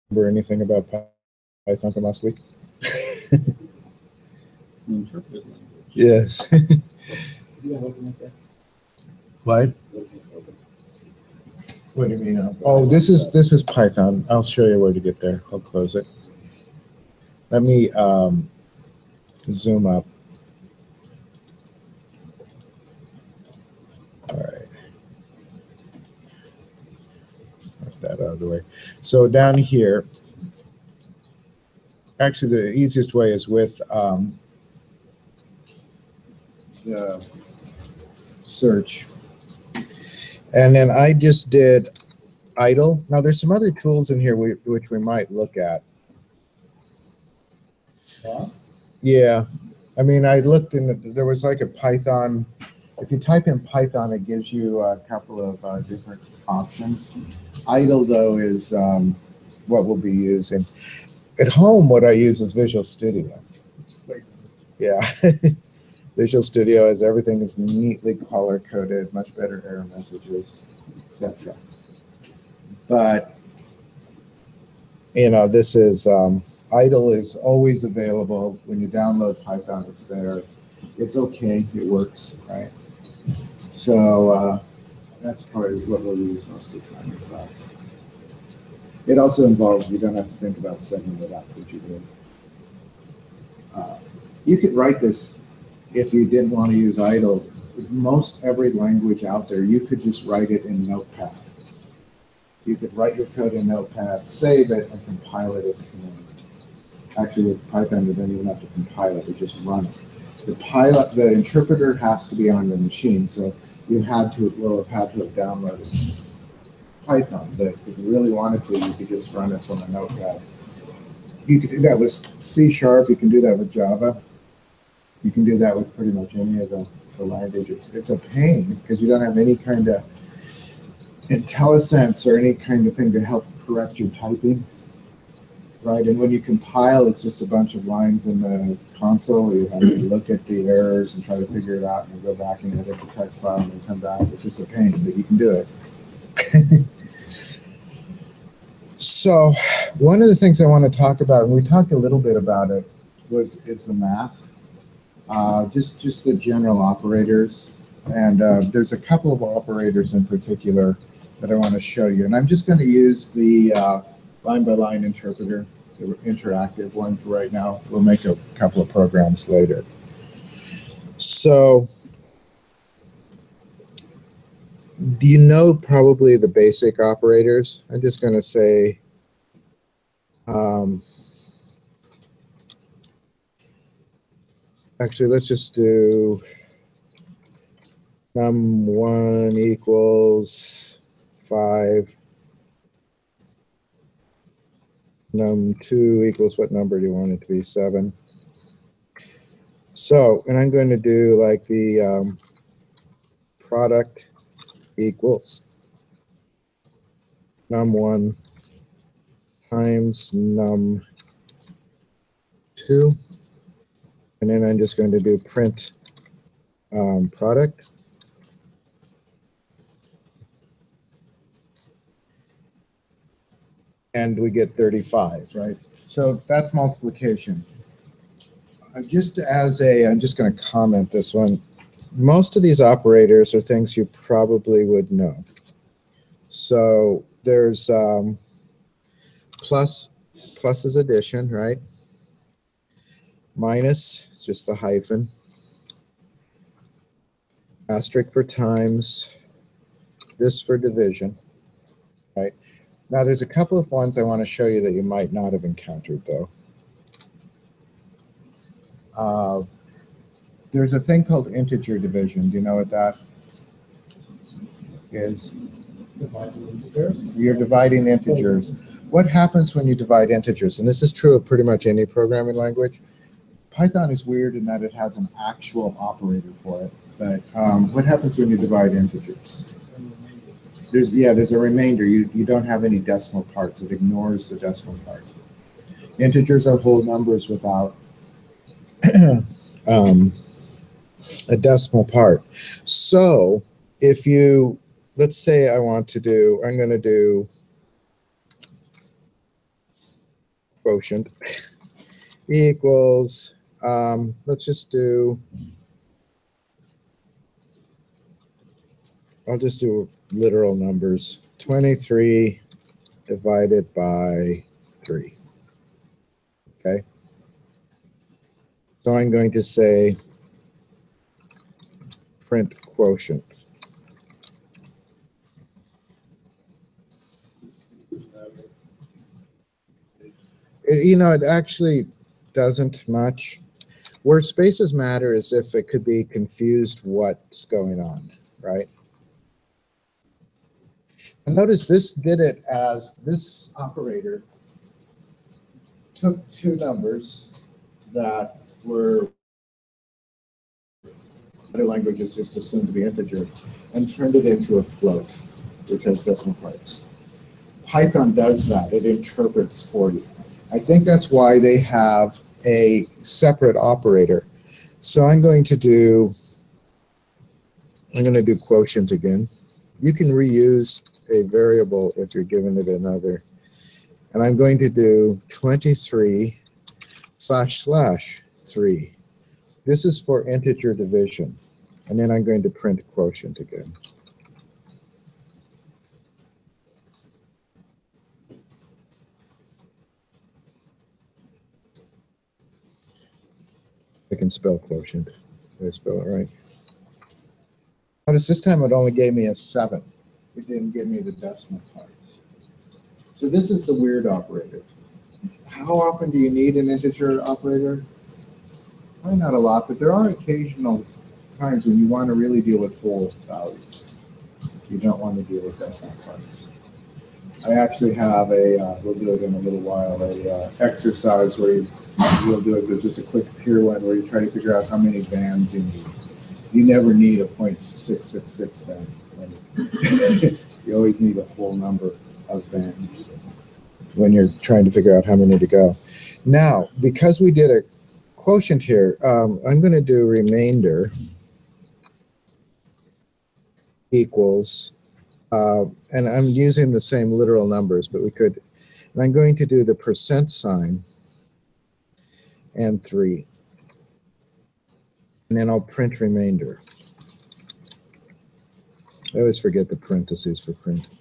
remember anything about Python from last week? It's an interpreted language. Yes. What? What do you mean? Oh, this is Python. I'll show you where to get there. I'll close it. Let me zoom up. All right. Get that out of the way. So down here, actually the easiest way is with the search. And then I just did idle. Now there's some other tools in here which we might look at. Yeah. I mean, I looked there was like a Python. If you type in Python, it gives you a couple of different options. Idle, though, is what we'll be using. At home, what I use is Visual Studio. Yeah. Visual Studio is everything is neatly color-coded, much better error messages, etc. But, you know, this is, idle is always available. When you download Python, it's there. It's okay, it works, right? So that's probably what we'll use most of the time in class. It also involves, you don't have to think about setting it up, which you do. You could write this if you didn't want to use idle. Most every language out there, you could just write it in Notepad. You could write your code in Notepad, save it, and compile it if you want. Actually, with Python, you don't even have to compile it, you just run it. The interpreter has to be on the machine, so you will have had to have downloaded Python. But if you really wanted to, you could just run it from a Notepad. You could do that with C#, you can do that with Java. You can do that with pretty much any of the languages. It's a pain because you don't have any kind of IntelliSense or any kind of thing to help correct your typing, right? And when you compile, it's just a bunch of lines in the console. You have to look at the errors and try to figure it out, and go back and edit the text file and then come back. It's just a pain, but you can do it. So one of the things I want to talk about, and we talked a little bit about it, is the math. Just the general operators. And there's a couple of operators in particular that I want to show you. And I'm just going to use the line-by-line interpreter, the interactive one for right now. We'll make a couple of programs later. So do you know probably the basic operators? I'm just going to say actually, let's just do num1 equals 5. Num2 equals, what number do you want it to be? 7. So, and I'm going to do like the product equals num1 times num2. And then I'm just going to do print product. And we get 35, right? So that's multiplication. I'm just going to comment this one. Most of these operators are things you probably would know. So there's plus is addition, right? Minus is just the hyphen. Asterisk for times. This for division, right? Now there's a couple of ones I want to show you that you might not have encountered, though. There's a thing called integer division. Do you know what that is? Dividing integers. You're dividing integers. What happens when you divide integers? And this is true of pretty much any programming language. Python is weird in that it has an actual operator for it. But what happens when you divide integers? There's a remainder. You don't have any decimal parts. It ignores the decimal part. Integers are whole numbers without a decimal part. So if you, let's say I want to do, I'm going to do quotient equals, let's just do, I'll just do literal numbers, 23 divided by 3. Okay. So I'm going to say print quotient. It actually doesn't much. Where spaces matter is if it could be confused what's going on, right? And notice this did it as this operator took two numbers that were other languages just assumed to be integer and turned it into a float, which has decimal parts. Python does that. It interprets for you. I think that's why they have a separate operator. So I'm going to do quotient again. You can reuse a variable if you're giving it another. And I'm going to do 23 / 3. This is for integer division. And then I'm going to print quotient again. I can spell quotient. Did I spell it right? Notice this time it only gave me a 7. It didn't give me the decimal parts. So this is the weird operator. How often do you need an integer operator? Probably not a lot, but there are occasional times when you want to really deal with whole values. You don't want to deal with decimal parts. I actually have we'll do it in a little while, exercise where we'll do is just a quick pure one where you try to figure out how many bands you need. You never need a 0.666 band. You always need a whole number of bands when you're trying to figure out how many to go. Now, because we did a quotient here, I'm going to do remainder equals, and I'm using the same literal numbers, but we could, and I'm going to do the % and 3. And then I'll print remainder. I always forget the parentheses for print.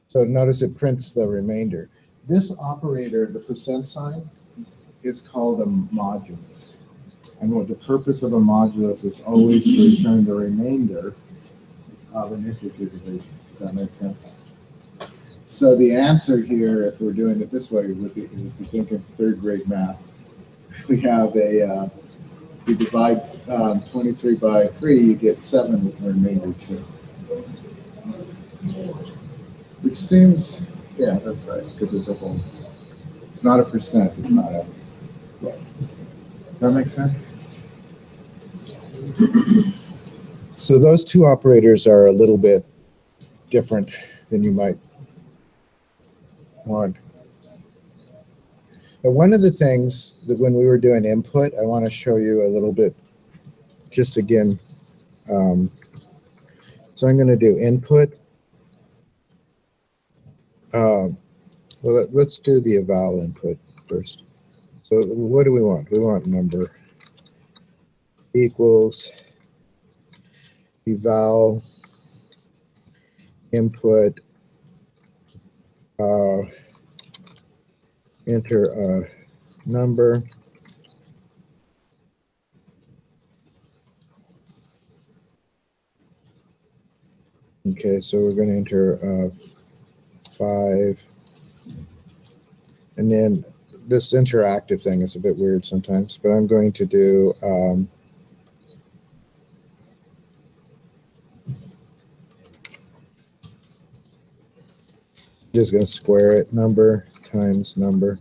So notice it prints the remainder. This operator, the %, is called a modulus. And what the purpose of a modulus is always to return the remainder of an integer division. Does that make sense? So the answer here, if we're doing it this way, would be, if you think of third grade math, we have we divide 23 by 3, you get 7 with the remainder 2. Which seems, yeah, that's right, because it's a whole. It's not a %, it's not a. Yeah. Does that make sense? So those two operators are a little bit different than you might want. But one of the things that when we were doing input, I want to show you a little bit, just again. So I'm going to do input. Well, let's do the eval input first. So what do we want? We want number equals eval input, enter a number. Okay, so we're going to enter 5. And then this interactive thing is a bit weird sometimes, but I'm going to do just going to square it, number times number.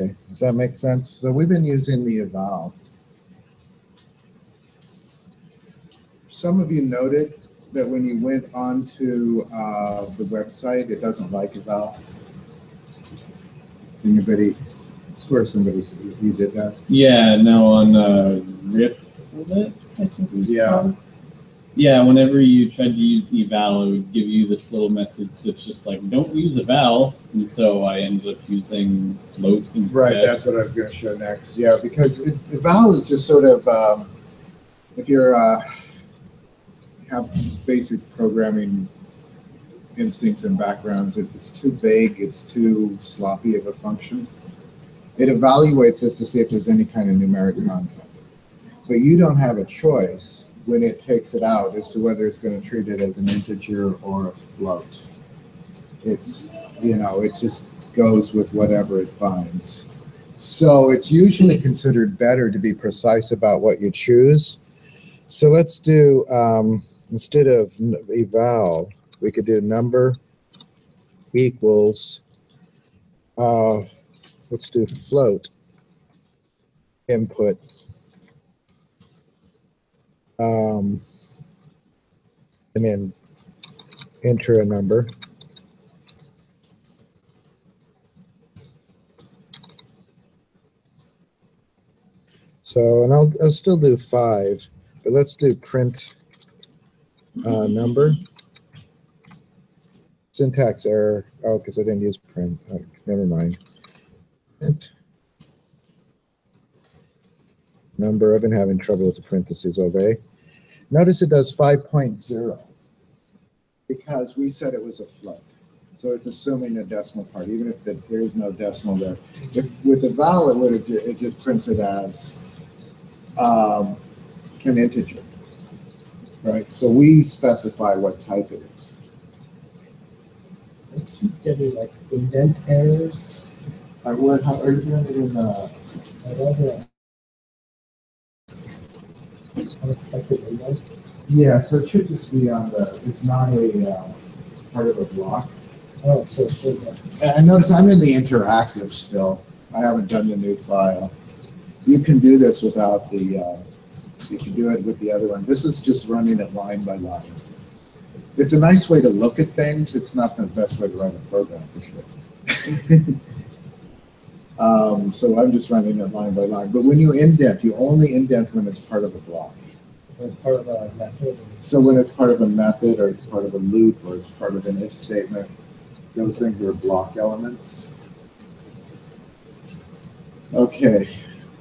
Okay, does that make sense? So we've been using the eval. Some of you noted that when you went onto the website, it doesn't like eval? Anybody, swear somebody, you did that? Yeah, no, on RIP, I think it was Yeah. called. Yeah, whenever you tried to use eval, it would give you this little message that's just like, don't use eval. And so I ended up using float instead. Right, that's what I was going to show next. Yeah, because eval is just sort of, if you're have basic programming instincts and backgrounds, if it's too vague, it's too sloppy of a function. It evaluates this to see if there's any kind of numeric content. But you don't have a choice when it takes it out as to whether it's going to treat it as an integer or a float. It's, it just goes with whatever it finds. So it's usually considered better to be precise about what you choose. So let's do, instead of eval, we could do number equals, let's do float input. And then enter a number. So, and I'll still do 5, but let's do print number. Syntax error. Oh, because I didn't use print. Oh, never mind. Print number. I've been having trouble with the parentheses all day. Notice it does 5.0 because we said it was a float. So it's assuming a decimal part, even if there is no decimal there. If with eval, it just prints it as an integer, right? So we specify what type it is. I keep getting like indent errors. How are you doing it in the? I love it. Unexpected indent. Yeah, so it should just be on the. It's not a part of a block. Oh, so it should be. And notice I'm in the interactive still. I haven't done the new file. You can do this without the. You can do it with the other one. This is just running it line by line. It's a nice way to look at things. It's not the best way to write a program for sure. So I'm just running it line by line. But when you indent, you only indent when it's part of a block. It's part of a method. So when it's part of a method, or it's part of a loop, or it's part of an if statement, those things are block elements. Okay,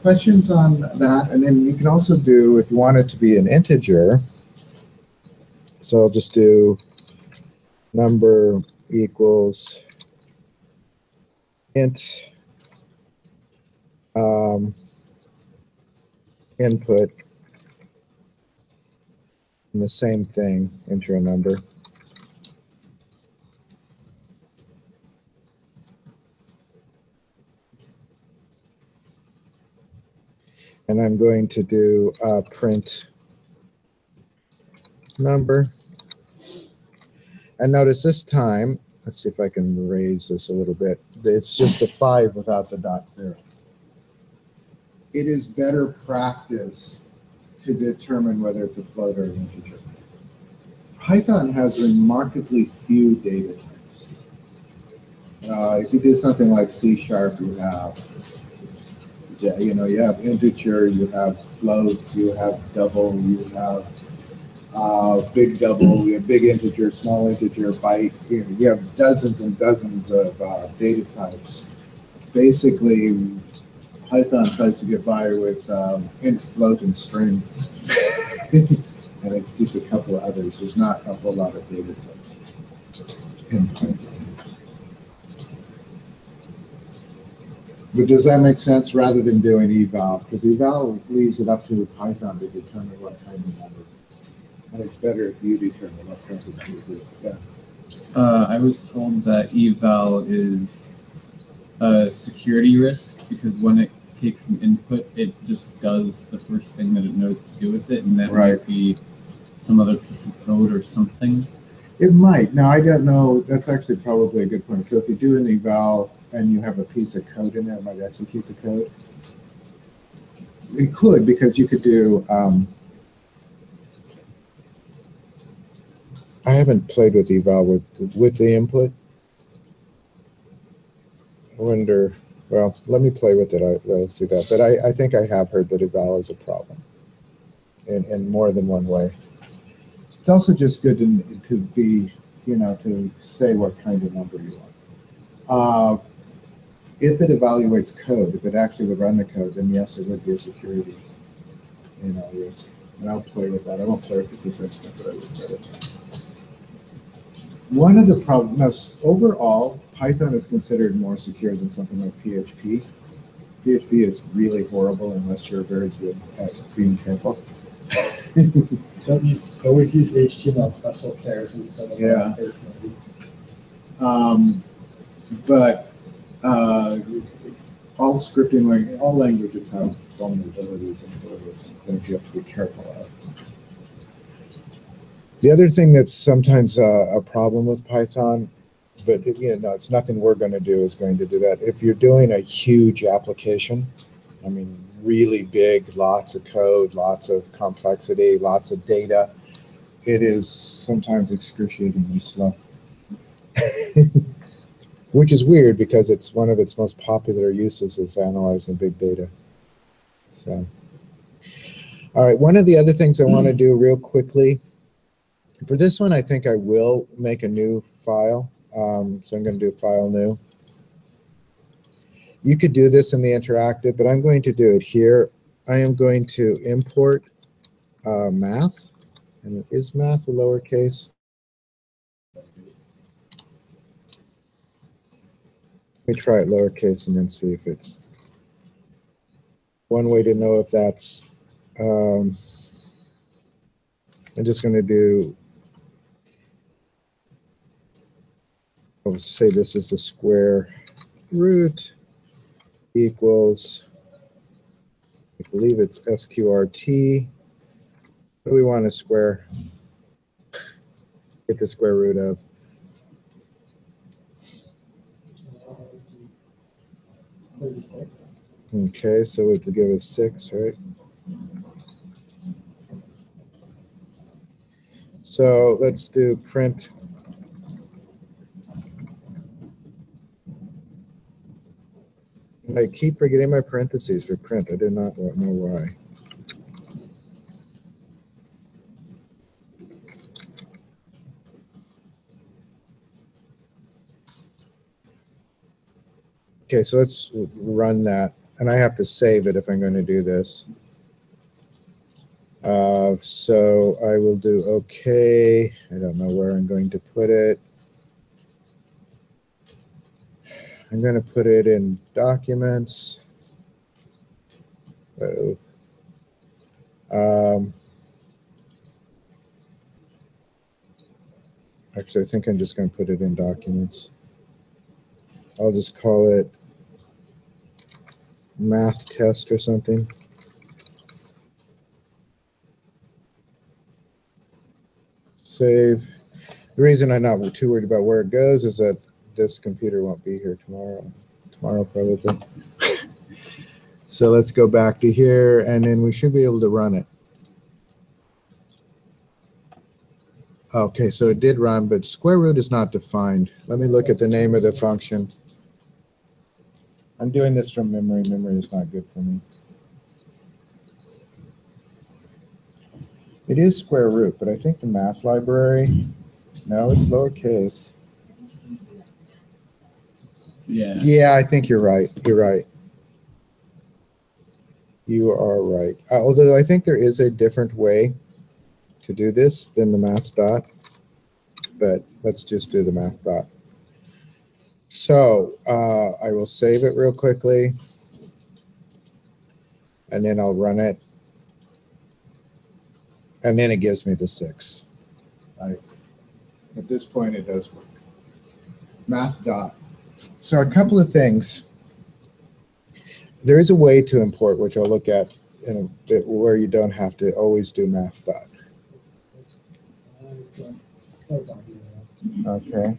questions on that? And then you can also do, if you want it to be an integer, so I'll just do number equals int input, and the same thing, enter a number. And I'm going to do print number. And notice this time, let's see if I can raise this a little bit. It's just a 5 without the dot 0. It is better practice to determine whether it's a float or an integer. Python has remarkably few data types. If you do something like C#, you have integer, you have float, you have double, you have big double, you have big integer, small integer, byte. You have dozens and dozens of data types. Basically, Python tries to get by with int, float, and string, and just a couple of others. There's not a whole lot of data types in Python. But does that make sense rather than doing eval? Because eval leaves it up to Python to determine what kind of number it is. And it's better if you determine what kind of number it is. Yeah. I was told that eval is a security risk because when it takes an input, it just does the first thing that it knows to do with it, and that Right. might be some other piece of code or something. It might. Now, I don't know. That's actually probably a good point. So if you do an eval and you have a piece of code in there, it might execute the code. It could, because you could do I haven't played with eval with the input. I wonder, well, let me play with it. Let's see that. But I think I have heard that eval is a problem in more than one way. It's also just good to be, to say what kind of number you want. If it evaluates code, if it actually would run the code, then yes, it would be a security, risk. And I'll play with that. I won't play with it this instant, but I will play with it. One of the problems, overall, Python is considered more secure than something like PHP. PHP is really horrible unless you're very good at being careful. Always use HTML special pairs instead of Yeah. case. But all scripting, all languages have vulnerabilities and things you have to be careful of. The other thing that's sometimes a problem with Python, but it's nothing we're going to do is going to do that. If you're doing a huge application, I mean, really big, lots of code, lots of complexity, lots of data, it is sometimes excruciatingly slow. Which is weird because it's one of its most popular uses is analyzing big data. So, all right, one of the other things I want to do real quickly, for this one, I think I will make a new file. So I'm going to do file new. You could do this in the interactive, but I'm going to do it here. I am going to import math. And is math a lowercase? Let me try it lowercase and then see if it's one way to know if that's. I'm just going to do. I'll say this is the square root equals. I believe it's SQRT. What do we want to square? Get the square root of. 36. Okay, so it would give us 6, right? So let's do print. I keep forgetting my parentheses for print. I do not know why. Okay, so let's run that. And I have to save it if I'm going to do this. So I will do OK. I don't know where I'm going to put it. I'm going to put it in documents. Actually, I think I'm just going to put it in documents. I'll just call it math test or something. Save. The reason I'm not too worried about where it goes is that this computer won't be here tomorrow. Tomorrow, probably. So let's go back to here, and then we should be able to run it. Okay, so it did run, but square root is not defined. Let me look at the name of the function. I'm doing this from memory. Memory is not good for me. It is square root, but I think the math library, no, it's lowercase. Yeah. Yeah, I think you're right. You're right. You are right. Although I think there is a different way to do this than the math dot, but let's just do the math dot. So I will save it real quickly, and then I'll run it, and then it gives me the 6. At this point, it does work. Math dot. So a couple of things. There is a way to import, which I'll look at in a bit, where you don't have to always do math dot. Okay.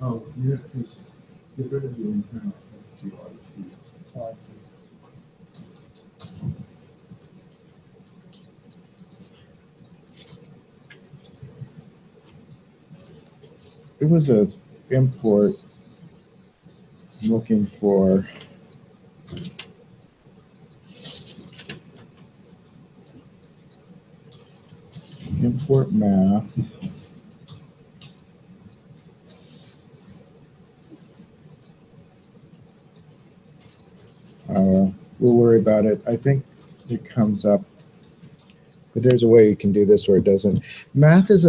Oh, you have to get rid of the internal SQRT. Oh, I see. it was a import looking for import math. We'll worry about it. I think it comes up, but there's a way you can do this where it doesn't. Math is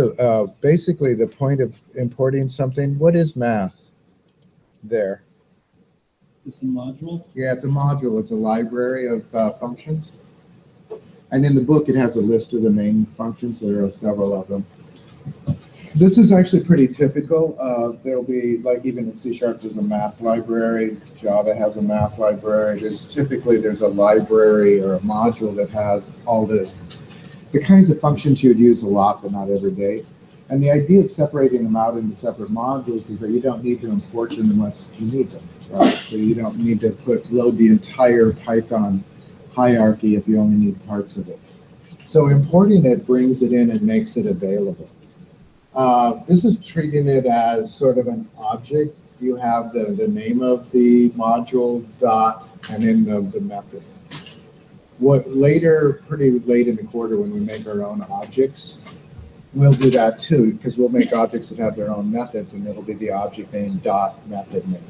basically the point of importing something. What is math? There. It's a module. Yeah, it's a module. It's a library of functions. And in the book, it has a list of the main functions. There are several of them. This is actually pretty typical. There'll be, like even in C#, there's a math library. Java has a math library. There's a library or a module that has all the kinds of functions you'd use a lot, but not every day. And the idea of separating them out into separate modules is that you don't need to import them unless you need them, right? So you don't need to load the entire Python hierarchy if you only need parts of it. So importing it brings it in and makes it available. This is treating it as sort of an object. You have the name of the module dot and then the method. Pretty late in the quarter when we make our own objects, we'll do that too, because we'll make objects that have their own methods, and it'll be the object name dot method name,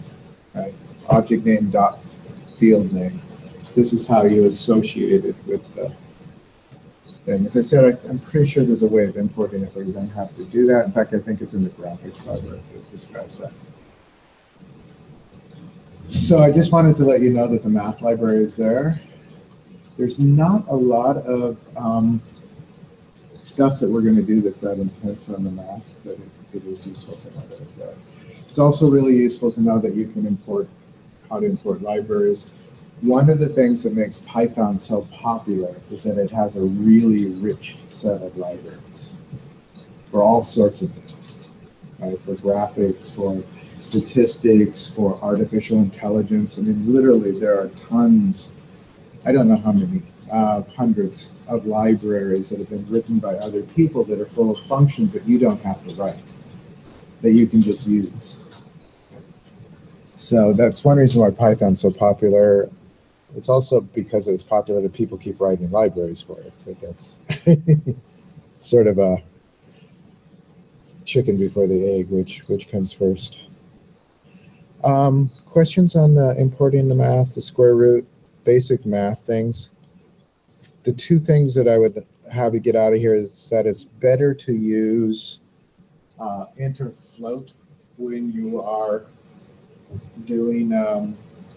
right? Object name dot field name. This is how you associate it with the thing. As I said, I'm pretty sure there's a way of importing it where you don't have to do that. In fact, I think it's in the graphics library that describes that. So I just wanted to let you know that the math library is there. There's not a lot of stuff that we're going to do that's that intense on the math, but it is useful to know that it's there. It's also really useful to know that you can how to import libraries. One of the things that makes Python so popular is that it has a really rich set of libraries for all sorts of things, right? For graphics, for statistics, for artificial intelligence. I mean, literally, there are tons, I don't know how many, hundreds of libraries that have been written by other people that are full of functions that you don't have to write, that you can just use. So that's one reason why Python's so popular. It's also because it was popular that people keep writing libraries for it. But that's sort of a chicken before the egg, which comes first. Questions on importing the math, the square root, basic math things. The two things that I would have you get out of here is that it's better to use enter float when you are doing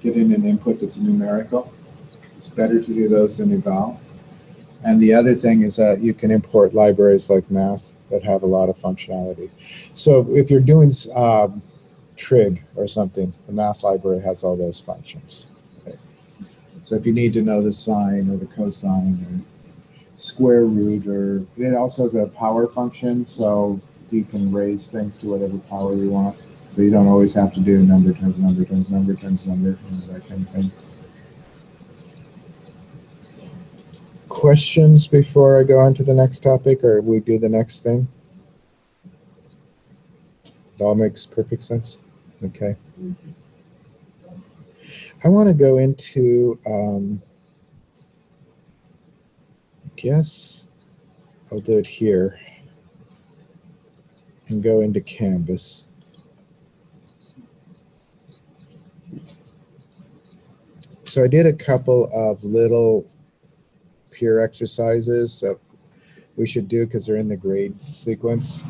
getting an input that's numerical. It's better to do those than eval. And the other thing is that you can import libraries like math that have a lot of functionality. So if you're doing trig or something, the math library has all those functions. Okay. So if you need to know the sine or the cosine or square root, or it also has a power function, so you can raise things to whatever power you want. So you don't always have to do number times number times number times number, that kind of thing. Questions before I go on to the next topic, or we do the next thing? It all makes perfect sense. Okay. I want to go into, I guess I'll do it here and go into Canvas. So I did a couple of little peer exercises that we should do because they're in the grade sequence.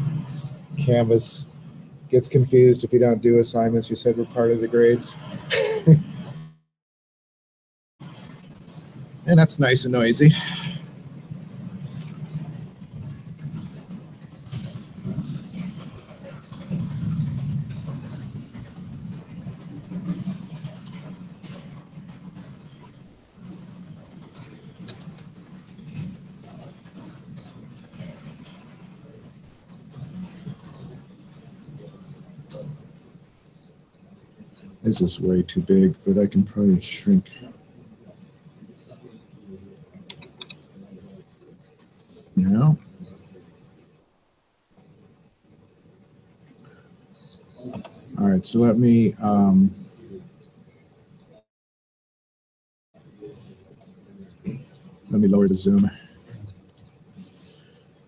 Canvas gets confused if you don't do assignments you said were part of the grades. And that's nice and noisy. This is way too big, but I can probably shrink. No. right, so let me lower the zoom.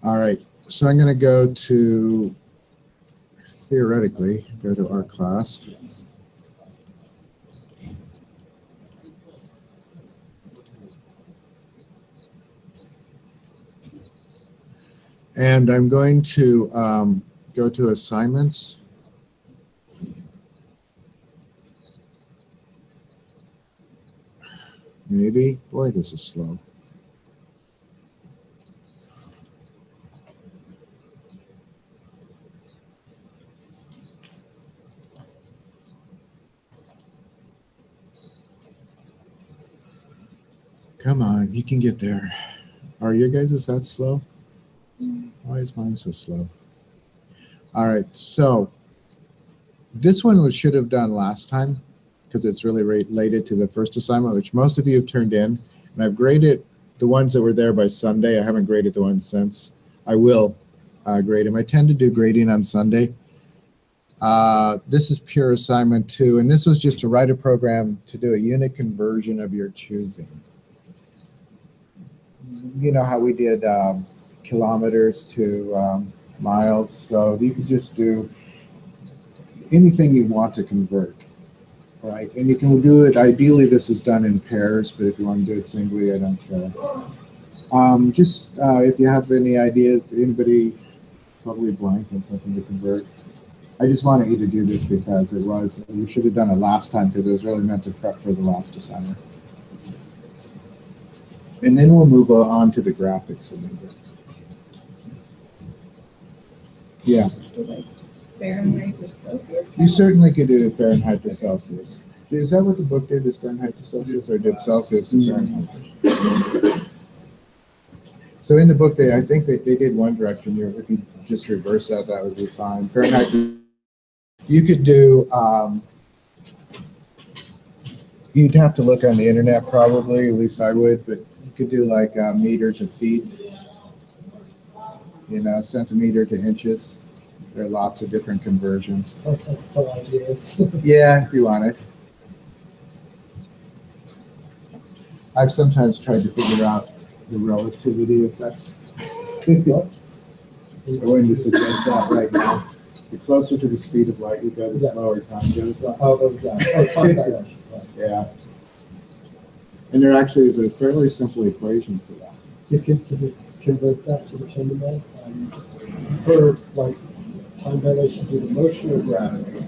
All right, so I'm going to go to, theoretically, go to our class. And I'm going to go to assignments. Maybe. Boy, this is slow. Come on, you can get there. Are your guys is that slow? Why is mine so slow? All right, so this one we should have done last time because it's really related to the first assignment, which most of you have turned in. And I've graded the ones that were there by Sunday. I haven't graded the ones since. I will grade them. I tend to do grading on Sunday. This is pure assignment 2, and this was just to write a program to do a unit conversion of your choosing. You know how we did kilometers to miles, so you could just do anything you want to convert, right? And you can do it, ideally this is done in pairs, but if you want to do it singly, I don't care. If you have any ideas, anybody totally blank on something to convert, I just wanted you to do this because we should have done it last time because it was really meant to prep for the last assignment. And then we'll move on to the graphics a little bit. Yeah. Fahrenheit to Celsius? You certainly could do Fahrenheit to Celsius. Is that what the book did, is Fahrenheit to Celsius, or did Celsius to Fahrenheit? So in the book, I think they did one direction. If you just reverse that, that would be fine. Fahrenheit, you could do, you'd have to look on the internet probably, at least I would, but you could do like meter to feet, centimeter to inches. There are lots of different conversions. Looks like still ideas. Yeah, if you want it. I've sometimes tried to figure out the relativity effect. I'm going to suggest that right now. The closer to the speed of light you go, the slower time goes. Yeah. And there actually is a fairly simple equation for that. You can convert that to the Kindle for like time dilation to the motion or gravity.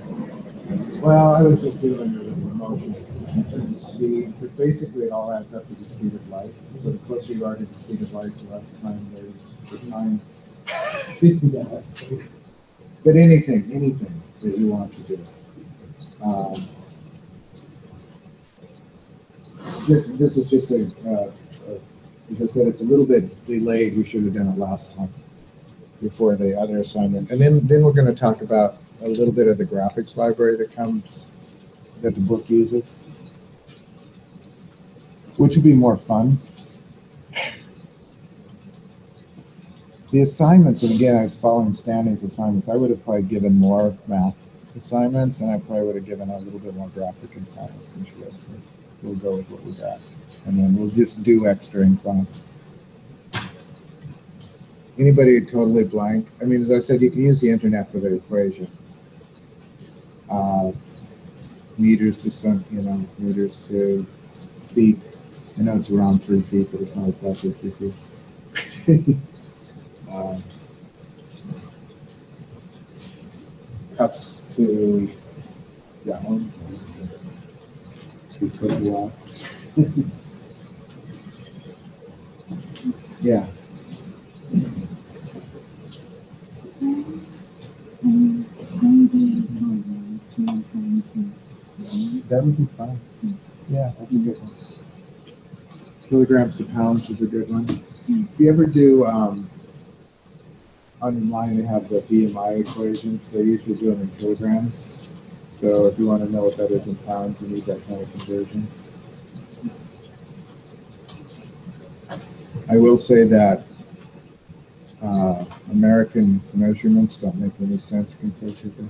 Well, I was just doing the motion in terms of speed, because basically it all adds up to the speed of light. So the closer you are to the speed of light, the less time there is for time. But anything that you want to do. This is just as I said, it's a little bit delayed. We should have done it last time before the other assignment. And then we're going to talk about a little bit of the graphics library that the book uses, which will be more fun. The assignments, and again, I was following Stanley's assignments. I would have probably given more math assignments, and I probably would have given a little bit more graphic assignments than she has. We'll go with what we got, and then we'll just do extra in class. Anybody totally blank? I mean, as I said, you can use the internet for the equation. Meters to meters to feet. I know it's around 3 feet, but it's not exactly 3 feet. Cups to gallon. Yeah. That would be fine. Yeah, that's a good one. Kilograms to pounds is a good one. If you ever do, online they have the BMI equations. They usually do them in kilograms. So if you want to know what that is in pounds, you need that kind of conversion. I will say that American measurements don't make any sense compared to the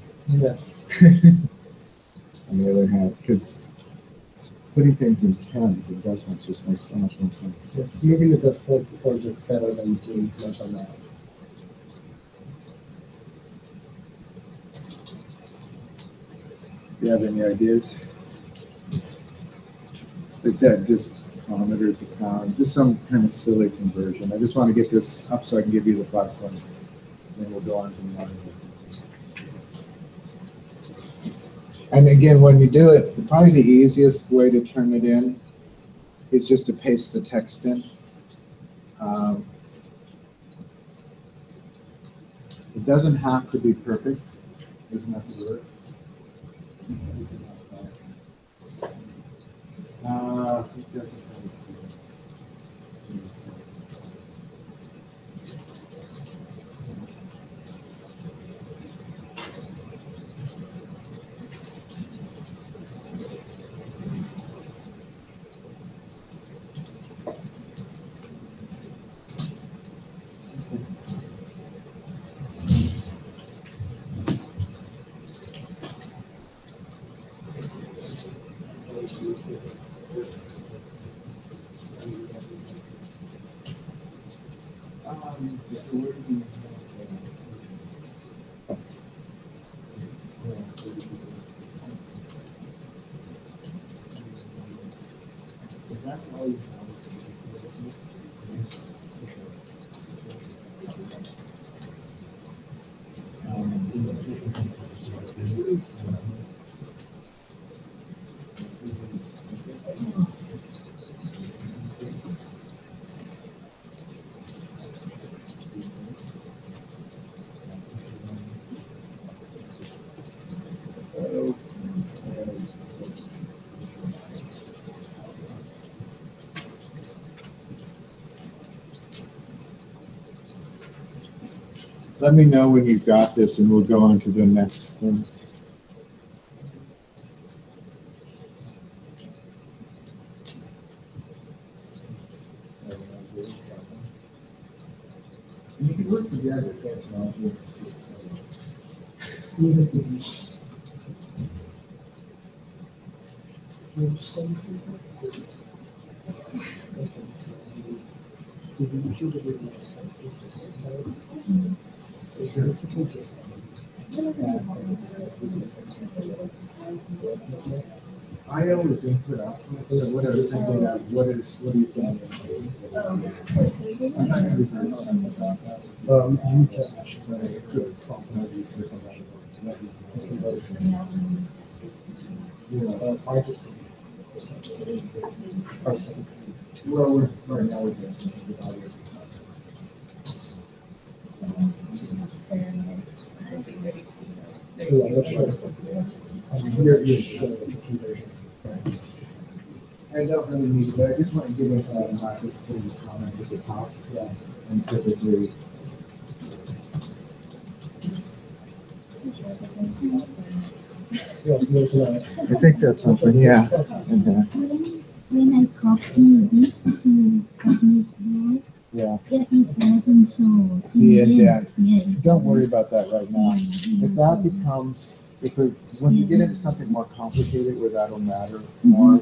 on the other hand, because putting things in tens and decimals just makes so much more sense. Yeah, moving the decimal point is better than doing mental math. Do you have any ideas? They said just kilometers to pounds, just some kind of silly conversion. I just want to get this up so I can give you the 5 points. Then we'll go on to the modern. And again, when you do it, probably the easiest way to turn it in is just to paste the text in. It doesn't have to be perfect. It doesn't have to work. It doesn't have to. Let me know when you've got this and we'll go on to the next thing. You can work together, that's not So basically just I always input output, so what I was thinking of, what do you think? I'm not gonna be very honest about that. you need to actually prompt these different variables. I just ourselves. Well, right now we're doing the audio. I don't really need to, I just want to give it not just put the comment at the top. Yeah. And typically. I think that's something, yeah. When I copy this to submit here, Yeah. there is certain shows. The indent. Yes. Don't worry about that right now. If that becomes, when you get into something more complicated where that'll matter more,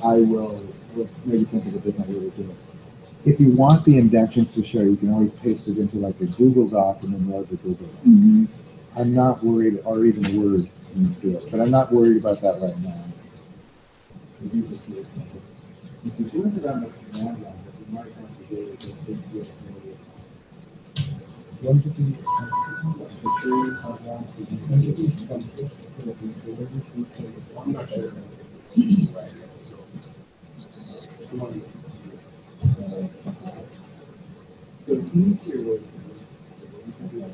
I will maybe think of a different way to do it. If you want the indentions to show, you can always paste it into like a Google Doc and then load the Google Doc. Mm-hmm. I'm not worried, or even Word, you can do it, but I'm not worried about that right now. Use this really simple. If you're doing it on the command line, you might want to do it with this good. When to be sensitive, I'm not sure. The easier way to do it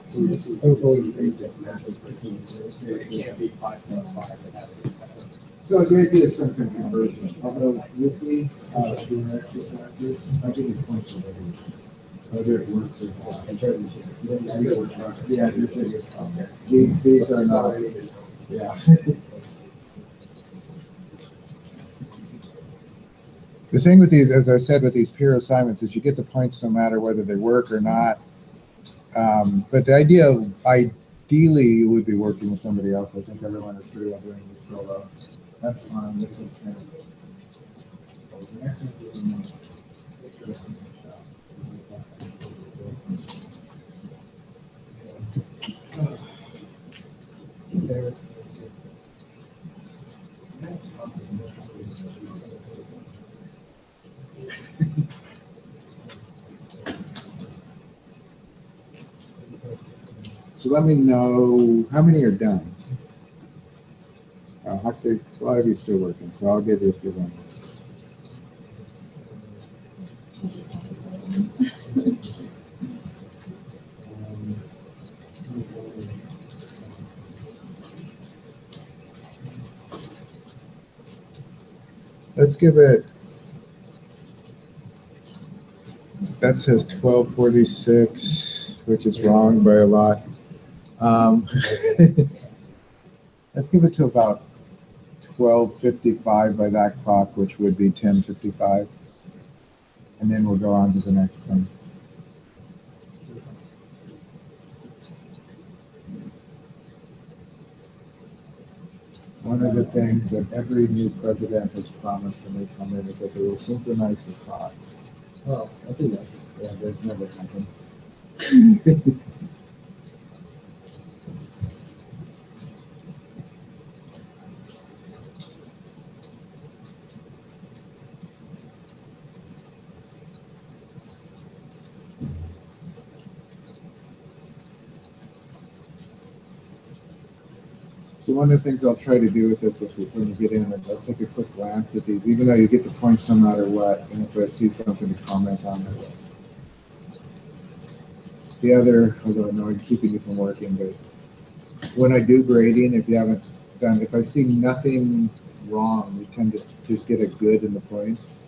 So this is overly basic. It can't be 5 + 5. It has to be 5. So the idea is some kind of conversion, although with these doing exercises, I give you points already. Whether it works or not. Yeah, these are not, yeah. The thing with these, as I said, with these peer assignments is you get the points no matter whether they work or not. But the idea, ideally, you would be working with somebody else. I think everyone is pretty well doing this solo. That's fine. This one's kind of. The next one is more interesting. So let me know how many are done. Actually, a lot of you still working, so I'll give you a few one. Let's give it. That says 12:46, which is wrong by a lot. Let's give it to about 12:55 by that clock, which would be 10:55, and then we'll go on to the next thing. One of the things that every new president has promised when they come in is that they will synchronize the clock. Oh, that'd be nice. Yeah, that's never happened. So one of the things I'll try to do with this, when you get in, I'll take a quick glance at these, even though you get the points no matter what, and if I see something to comment on it. The other, although I know I'm keeping you from working, but when I do grading, if you haven't done, if I see nothing wrong, we tend to just get a good in the points.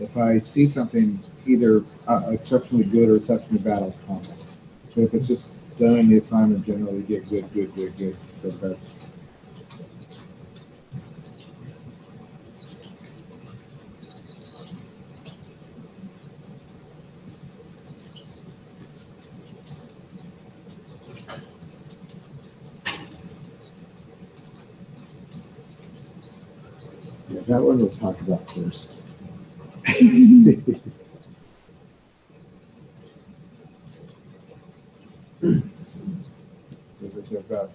If I see something either exceptionally good or exceptionally bad, I'll comment. So if it's just done the assignment, generally get good, good, good, good. So that's. Yeah, that one we'll talk about first. Because it's about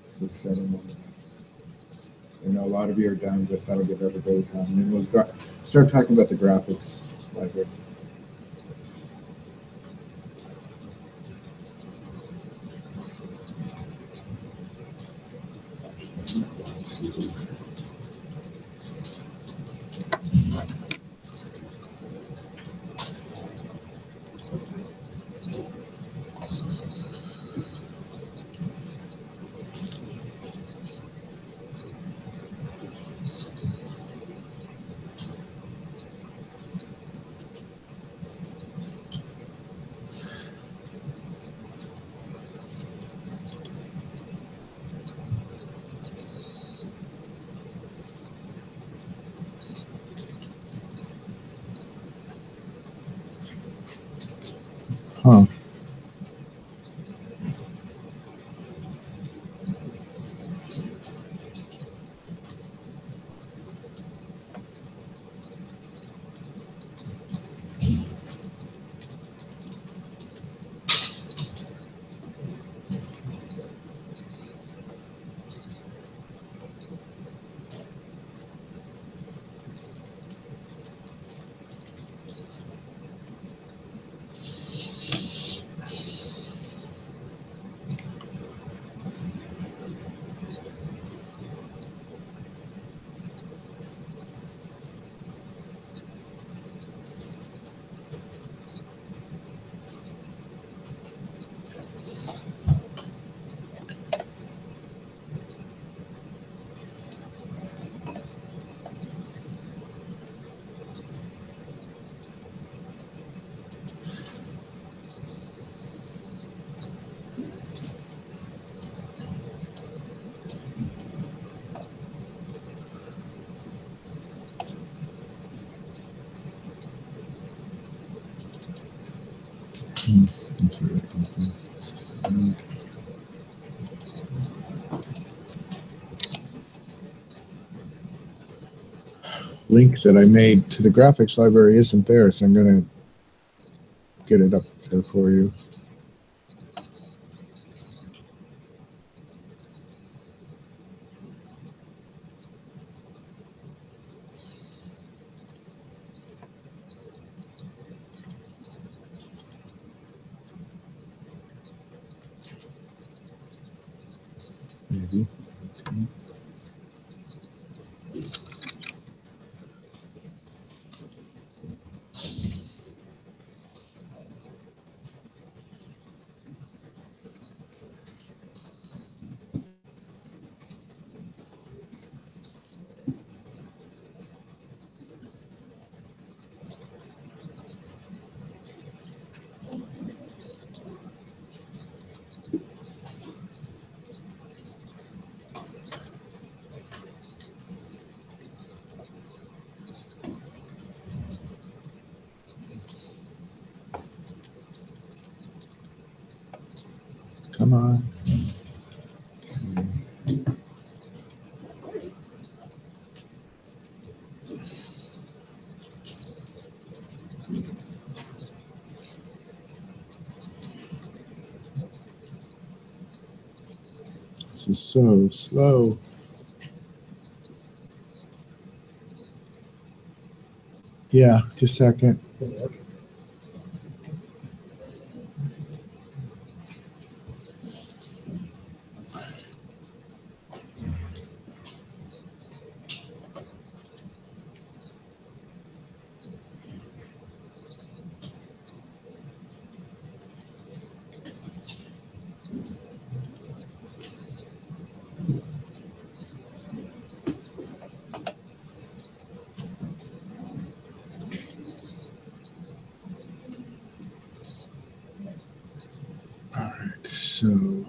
6, 7 more minutes. I know a lot of you are done, but that'll give everybody time. And then we'll start talking about the graphics library. Huh. Link that I made to the graphics library isn't there, so I'm going to get it up there for you. Maybe. Okay. Come on. This is so slow. Yeah, just a second. All right, so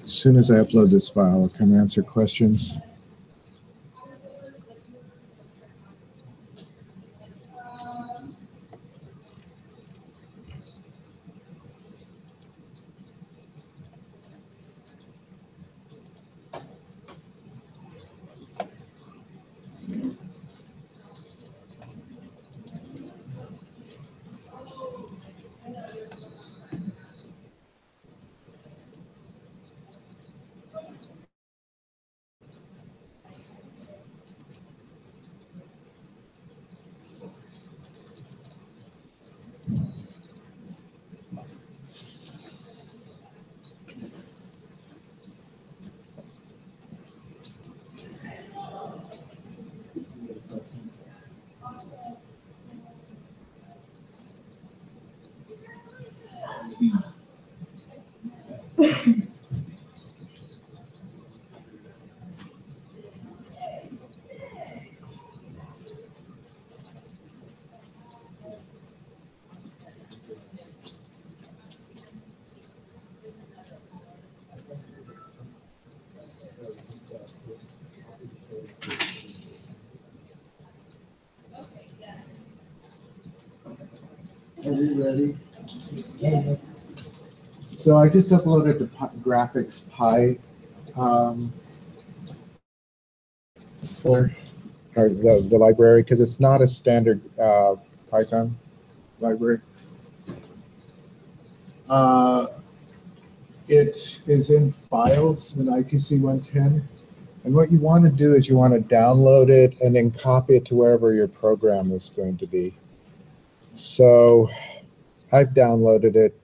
as soon as I upload this file, I'll come answer questions. Are we ready? So I just uploaded the graphics Pi for the library because it's not a standard Python library. It is in files in IPC 110, And what you want to do is you want to download it and then copy it to wherever your program is going to be. So I've downloaded it.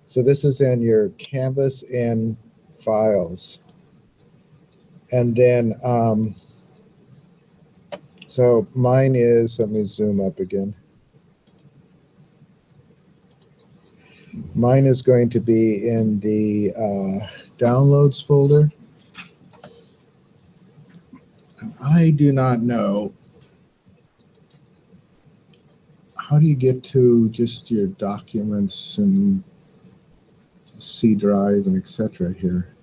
So this is in your Canvas in files. And then, so mine is, let me zoom up again. Mine is going to be in the downloads folder. And I do not know, how do you get to just your documents and C drive and etc. here?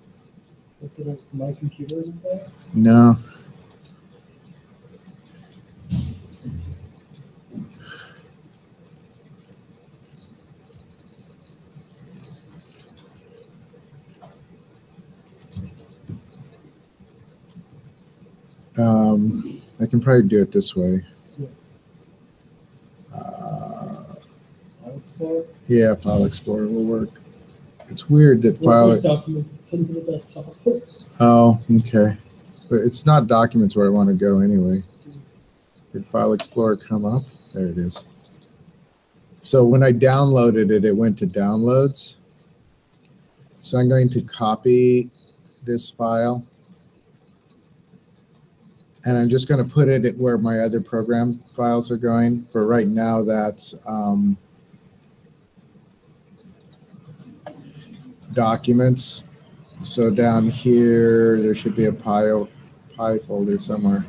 Look at my computer in there. No. I can probably do it this way. File Explorer. Yeah, File Explorer will work. It's weird that Well, file. these documents is pinned to the desktop. Oh, okay. But it's not documents where I want to go anyway. Did File Explorer come up? There it is. So when I downloaded it, it went to downloads. So I'm going to copy this file. And I'm just going to put it where my other program files are going. For right now, that's documents. So down here, there should be a Pi folder somewhere,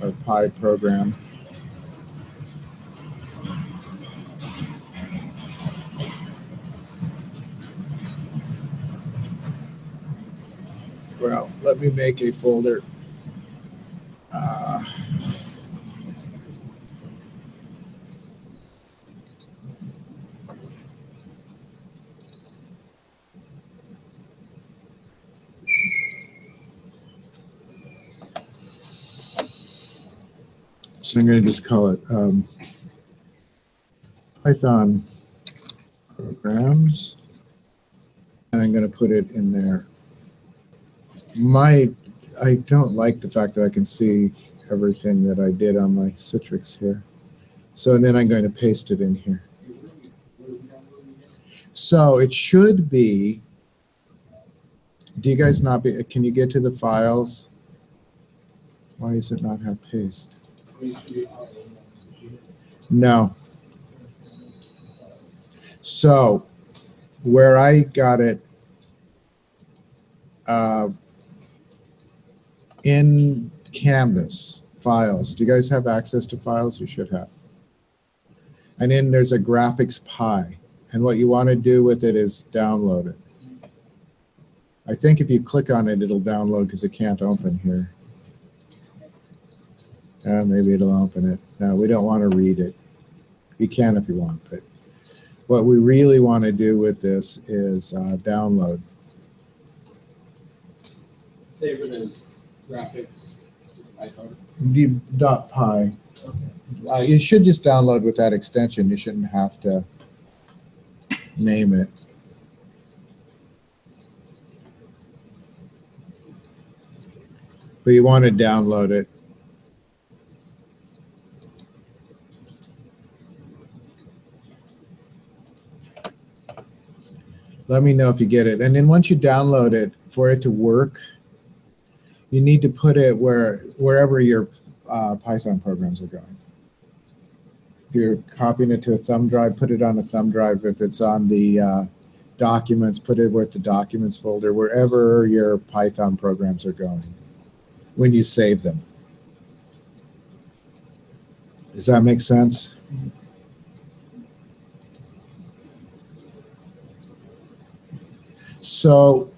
or Pi program. Well, let me make a folder. So I'm going to just call it Python programs, and I'm going to put it in there. I don't like the fact that I can see everything that I did on my Citrix here. So then I'm going to paste it in here. So it should be, do you guys not be, can you get to the files? Why does it not have paste? No. So where I got it in Canvas files, do you guys have access to files? You should have. And then there's a graphics Pi. And what you want to do with it is download it. I think if you click on it, it'll download because it can't open here. Maybe it'll open it. No, we don't want to read it. You can if you want, but what we really want to do with this is download. Save it as graphics, Python. The .py. You should just download with that extension. You shouldn't have to name it. But you want to download it. Let me know if you get it. And then once you download it, for it to work, you need to put it wherever your Python programs are going. If you're copying it to a thumb drive, put it on a thumb drive. If it's on the documents, put it with the documents folder, wherever your Python programs are going when you save them. Does that make sense? So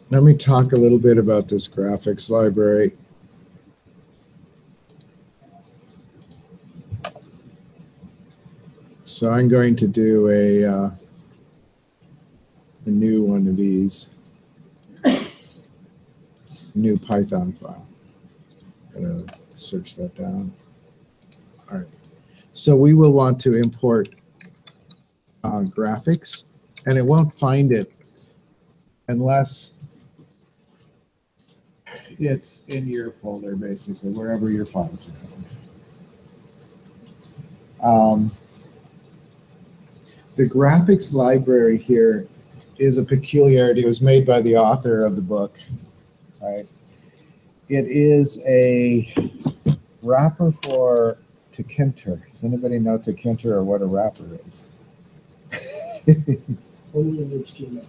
let me talk a little bit about this graphics library. So I'm going to do a new one of these, new Python file. Gonna search that down. All right. So we will want to import graphics, and it won't find it unless it's in your folder, basically, wherever your files are going. The graphics library here is a peculiarity. It was made by the author of the book, right? It is a wrapper for Tkinter. Does anybody know Tkinter or what a wrapper is? Only in HTML.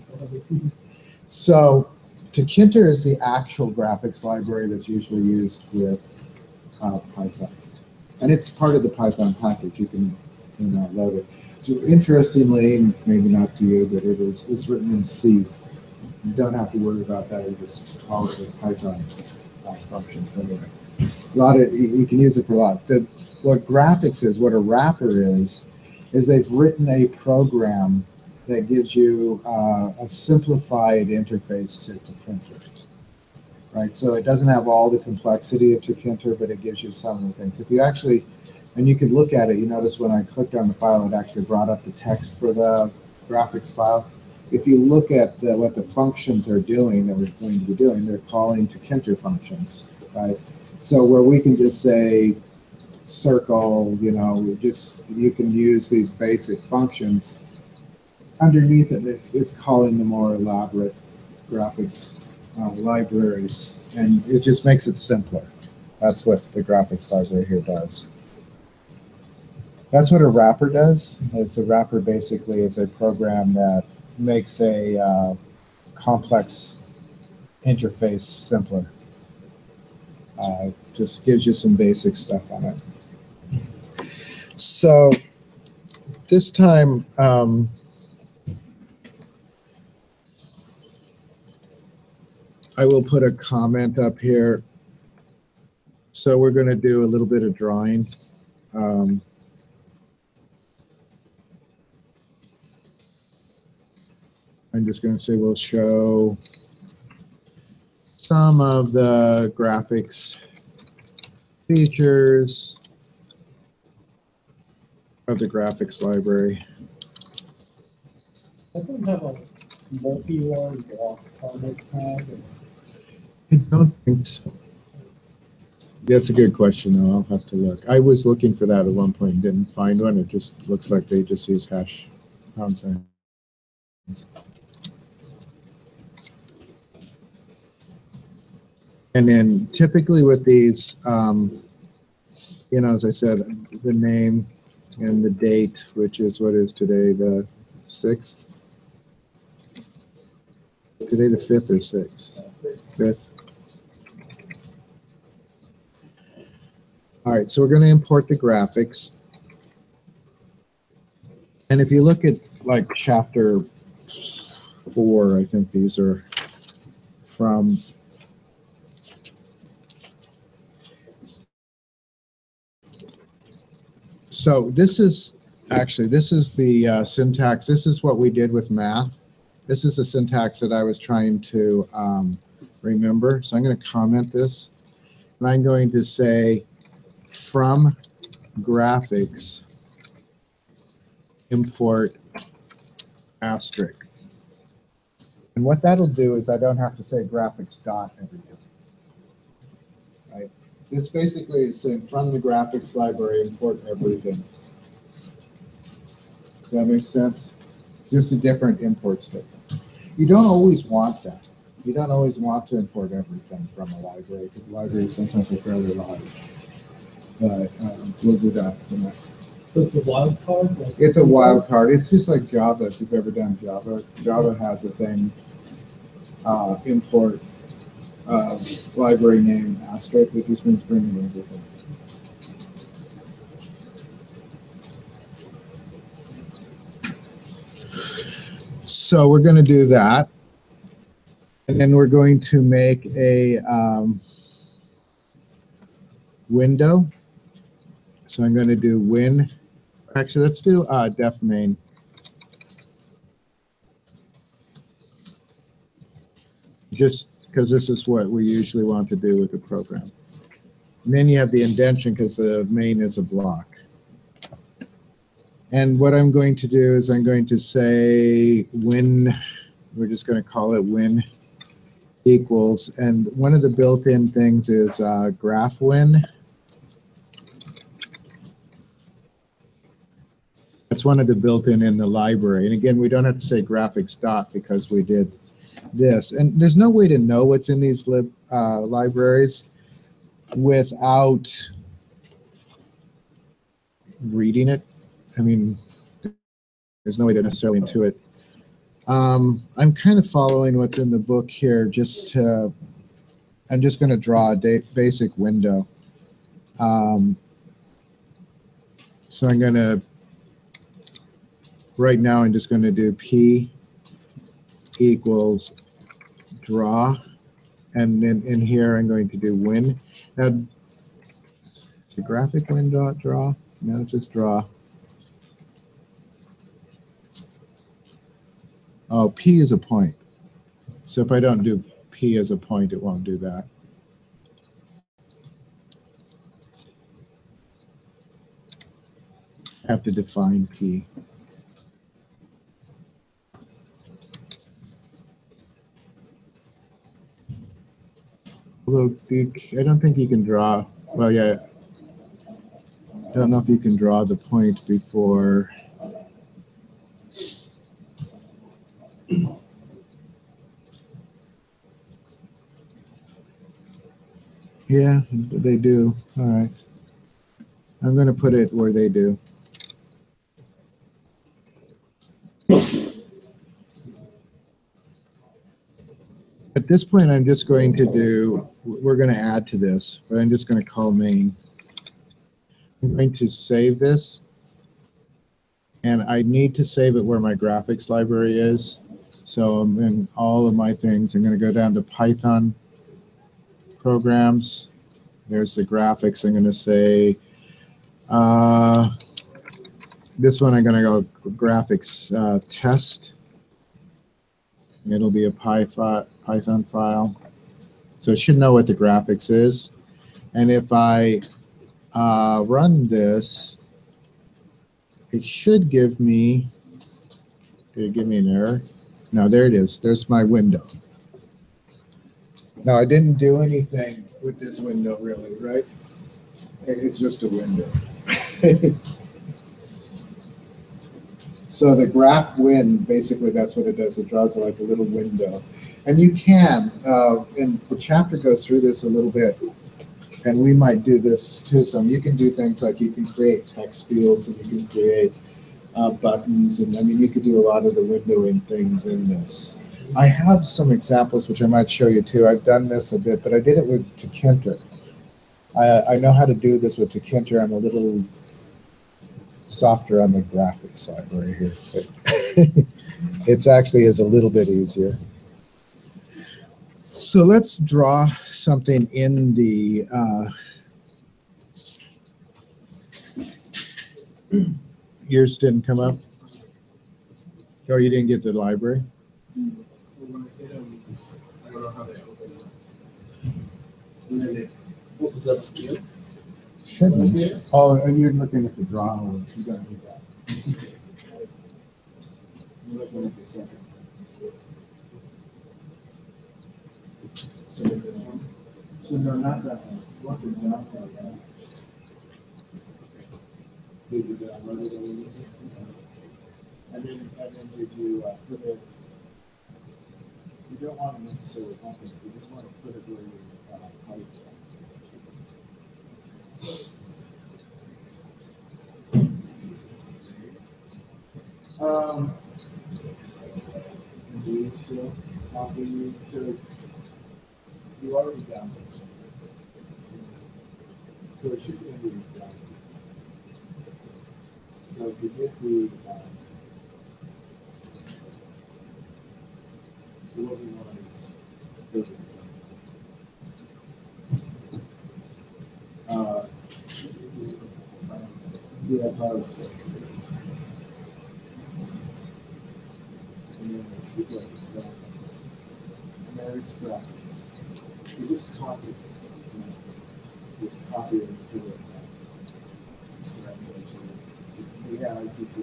So Tkinter is the actual graphics library that's usually used with Python. And it's part of the Python package. You can load it. So interestingly, maybe not to you, but it's written in C. You don't have to worry about that. You just call it with Python functions anyway. You can use it for a lot. What graphics is, what a wrapper is they've written a program that gives you a simplified interface to Tkinter, right? So it doesn't have all the complexity of Tkinter, but it gives you some of the things. If you actually, and you could look at it, you notice when I clicked on the file, it actually brought up the text for the graphics file. If you look at what the functions are doing, that we're going to be doing, they're calling Tkinter functions, right? So where we can just say circle, you can use these basic functions. Underneath it, it's calling the more elaborate graphics libraries, and it just makes it simpler. That's what the graphics library here does. That's what a wrapper does. It's a wrapper basically is a program that makes a complex interface simpler. Just gives you some basic stuff on it. So this time, I will put a comment up here. So we're going to do a little bit of drawing. I'm just going to say we'll show some of the graphics features of the graphics library. I don't have a multi-line block comment tag. I don't think so. That's a good question, though. I'll have to look. I was looking for that at one point and didn't find one. It just looks like they just use hash pound signs. And then typically with these, as I said, the name and the date, which is what is today, the 6th? Today the 5th or 6th? 5th. All right, so we're going to import the graphics. And if you look at like chapter 4, I think these are from. So this is the syntax. This is what we did with math. This is the syntax that I was trying to remember. So I'm going to comment this. And I'm going to say from graphics import asterisk. And what that'll do is I don't have to say graphics dot everything. Right? This basically is saying from the graphics library import everything. Does that make sense? It's just a different import statement. You don't always want that. You don't always want to import everything from a library because libraries sometimes are fairly large. But we'll do that for next. So it's a wild card? Like It's a wild card. It's just like Java, if you've ever done Java. Java has a thing, import library name asterisk, which just means bringing everything. So we're going to do that. And then we're going to make a window. So I'm going to do win. Actually, let's do def main. Just because this is what we usually want to do with the program. And then you have the indentation because the main is a block. And what I'm going to do is I'm going to say win. We're just going to call it win equals, and one of the built-in things is GraphWin. That's one of the built-in in the library. And again, we don't have to say graphics dot because we did this. And there's no way to know what's in these libraries without reading it. I mean, there's no way to necessarily intuit. I'm kind of following what's in the book here. I'm just going to draw a basic window. So I'm going to, right now I'm just going to do P equals draw. And then in here I'm going to do win. Now, the graphic win dot draw. No, it's just draw. Oh, P is a point. So if I don't do P as a point, it won't do that. I have to define P. Although I don't think you can draw, well, yeah, I don't know if you can draw the point before. Yeah, they do. All right. I'm going to put it where they do. At this point, I'm just going to do, we're going to add to this, but I'm just going to call main. I'm going to save this, and I need to save it where my graphics library is. So in all of my things, I'm going to go down to Python programs. There's the graphics. I'm going to say, this one I'm going to go graphics test. It'll be a Python file. So it should know what the graphics is. And if I run this, it should give me, did it give me an error? No, there it is. There's my window. Now, I didn't do anything with this window really, right? It's just a window. So the graph win, basically that's what it does. It draws like a little window. And you can, and the chapter goes through this a little bit, and we might do this too. So you can do things like you can create text fields and you can create buttons. And I mean, you could do a lot of the windowing things in this. I have some examples which I might show you too. I've done this a bit, but I did it with Tkinter. I know how to do this with Tkinter. I'm a little softer on the graphics library here. It's actually is a little bit easier. So let's draw something in the yours didn't come up? Oh, you didn't get the library? When I hit them, I don't know how they open up. And then it opens up again. Shouldn't. Oh, you're looking at the drawing. You don't need that. You're looking at the second. So this one. So no, not that one. You want the down part, right? Did you download it already? And then did you put it? You don't want to necessarily open it. You just want to put it where you type it. Indeed, so copy. So you already downloaded it. So it should be in the download. So if you get the so what we want is yeah, files. And then it should like graphics. And there's graphics. So just copy it. Just copy it and put it yeah, I just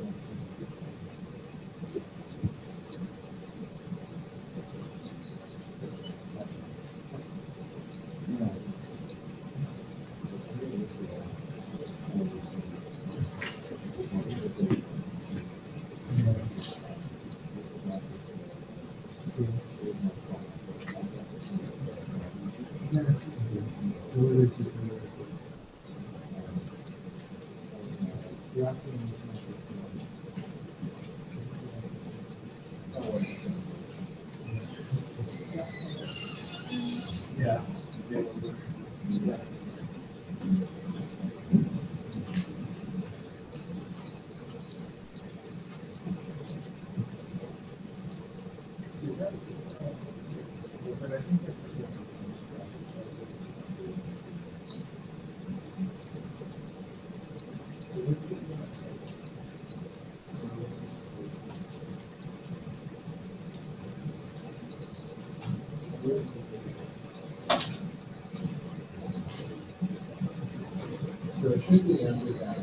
Yeah. But I think that so it should be under that.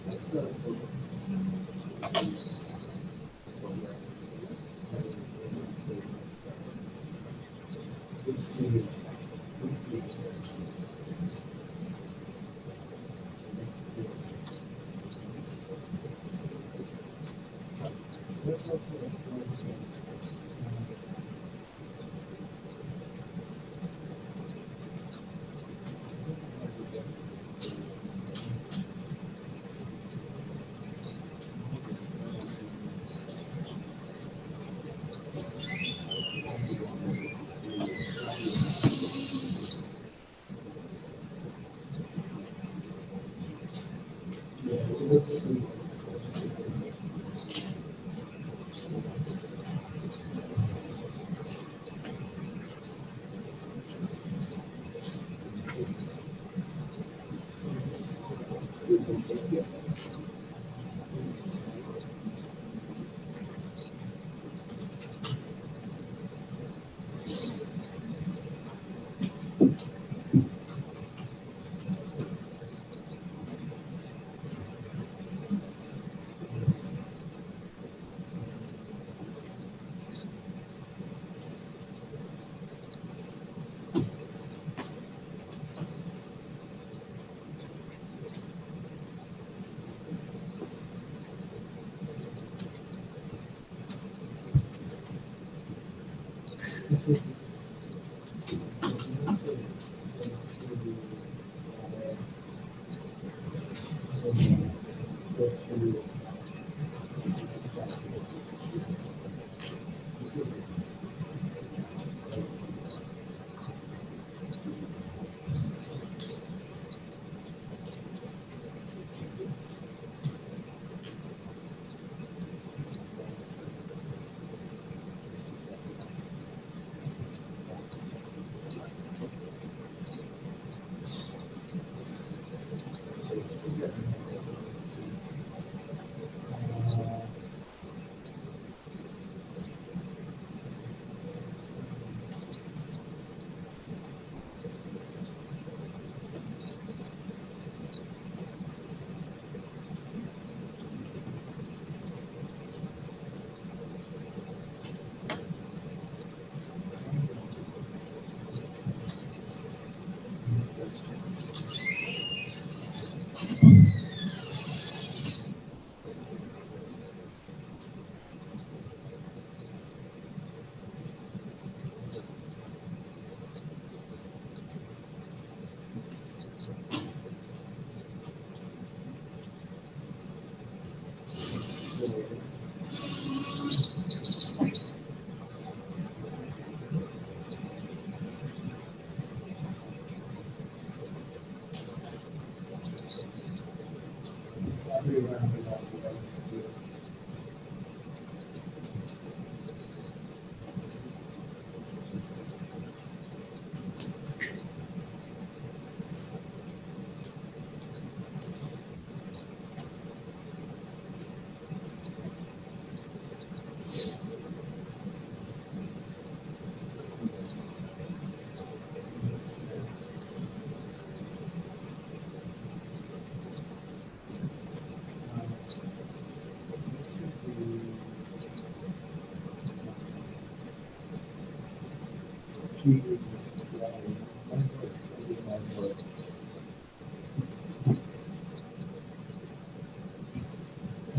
That's not let's see.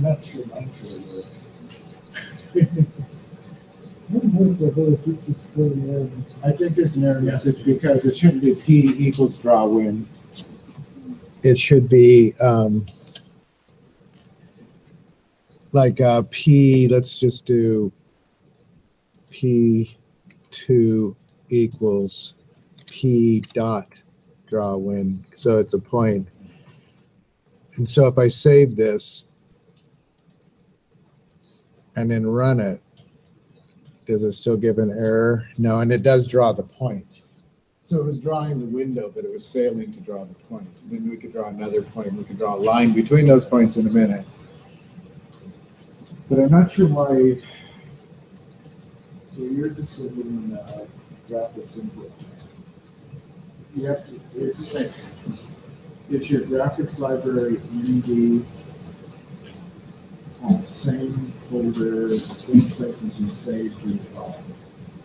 not sure mine should work. I don't know if I think this still in there. I think there's an error message because it shouldn't be P equals draw win. It should be like P, let's just do P2 equals P dot draw win. So it's a point. And so if I save this and then run it, does it still give an error? No, and it does draw the point. So it was drawing the window, but it was failing to draw the point. And then we could draw another point. We could draw a line between those points in a minute. But I'm not sure why. So yours is still doing graphics input. You have to, it's your graphics library in the same folder, same places you saved your file.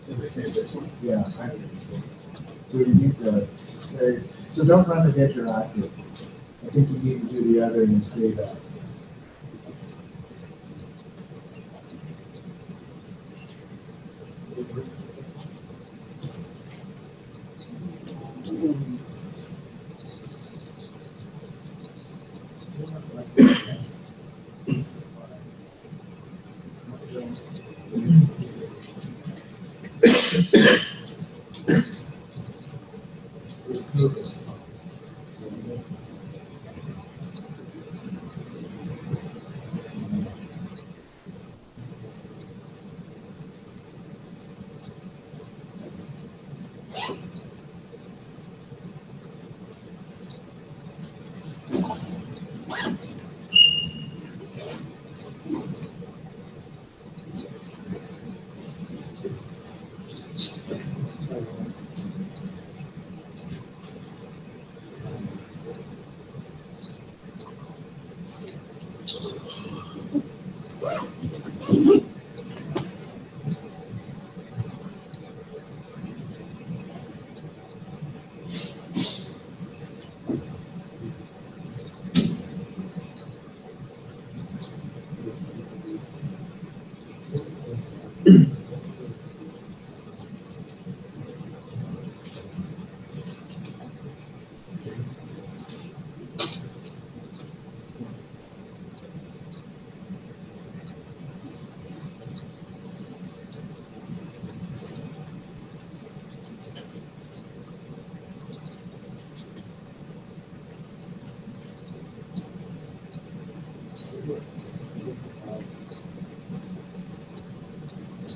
Does it say this one? Yeah. I don't know. So you need to save. So don't run it interactive. I think you need to do the other and create a.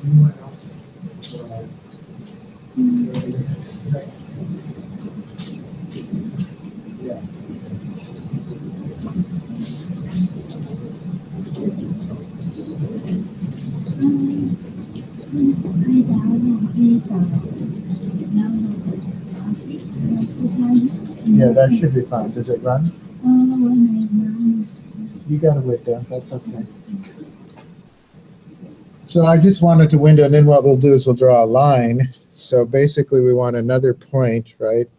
Anyone else? Yeah. I download this download. Yeah, that should be fine. Does it run? When You got it with them. That's okay. So I just wanted to window, and then what we'll do is we'll draw a line. So basically we want another point, right?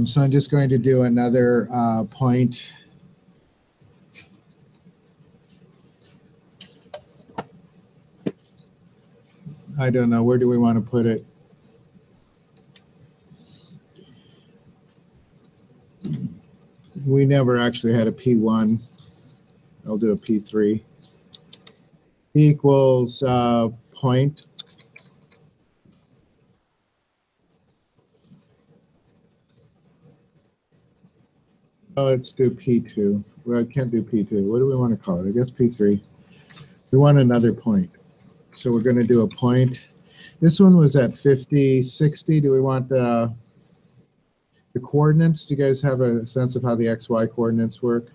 So I'm just going to do another point. I don't know. Where do we want to put it? We never actually had a P1. I'll do a P3. Equals point. Oh, let's do P2. Well, I can't do P2. What do we want to call it? I guess P3. We want another point. So we're going to do a point. This one was at 50, 60. Do we want the coordinates? Do you guys have a sense of how the XY coordinates work?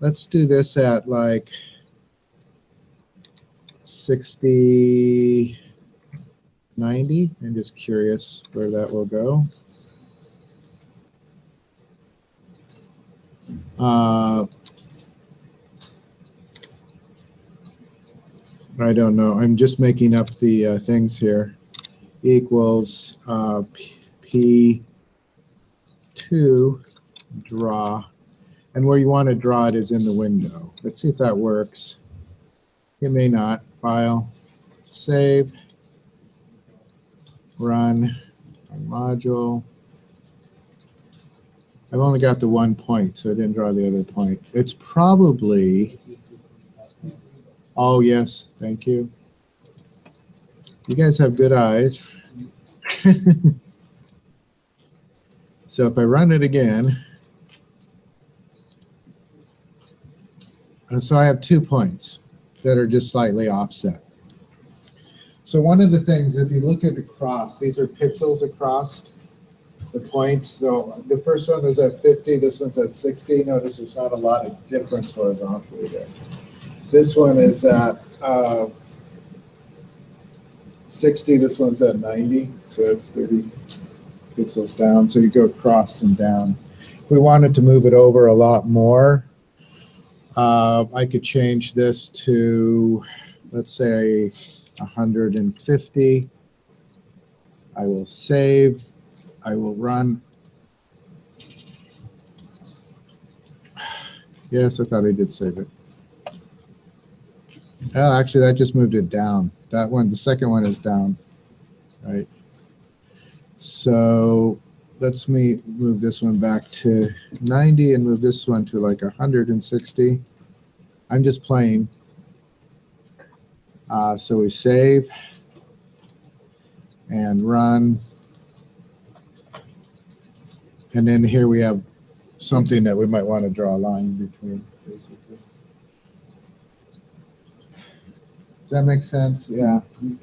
Let's do this at like 60, 90. I'm just curious where that will go. I don't know. I'm just making up the things here. Equals P2 draw. And where you want to draw it is in the window. Let's see if that works. It may not. File, save, run, module. I've only got the 1 point, so I didn't draw the other point. It's probably, oh yes, thank you. You guys have good eyes. So if I run it again, and so I have 2 points that are just slightly offset. So one of the things, if you look at across, these are pixels across the points. So the first one was at 50, this one's at 60. Notice there's not a lot of difference horizontally there. This one is at 60, this one's at 90, so that's 30 pixels down. So you go across and down. If we wanted to move it over a lot more, I could change this to, let's say, 150. I will save. I will run. Yes, I thought I did save it. Oh, actually, that just moved it down. That one, the second one is down, right? So let's move this one back to 90 and move this one to like 160. I'm just playing. So we save and run. And then here we have something that we might want to draw a line between, basically. Does that make sense? Yeah.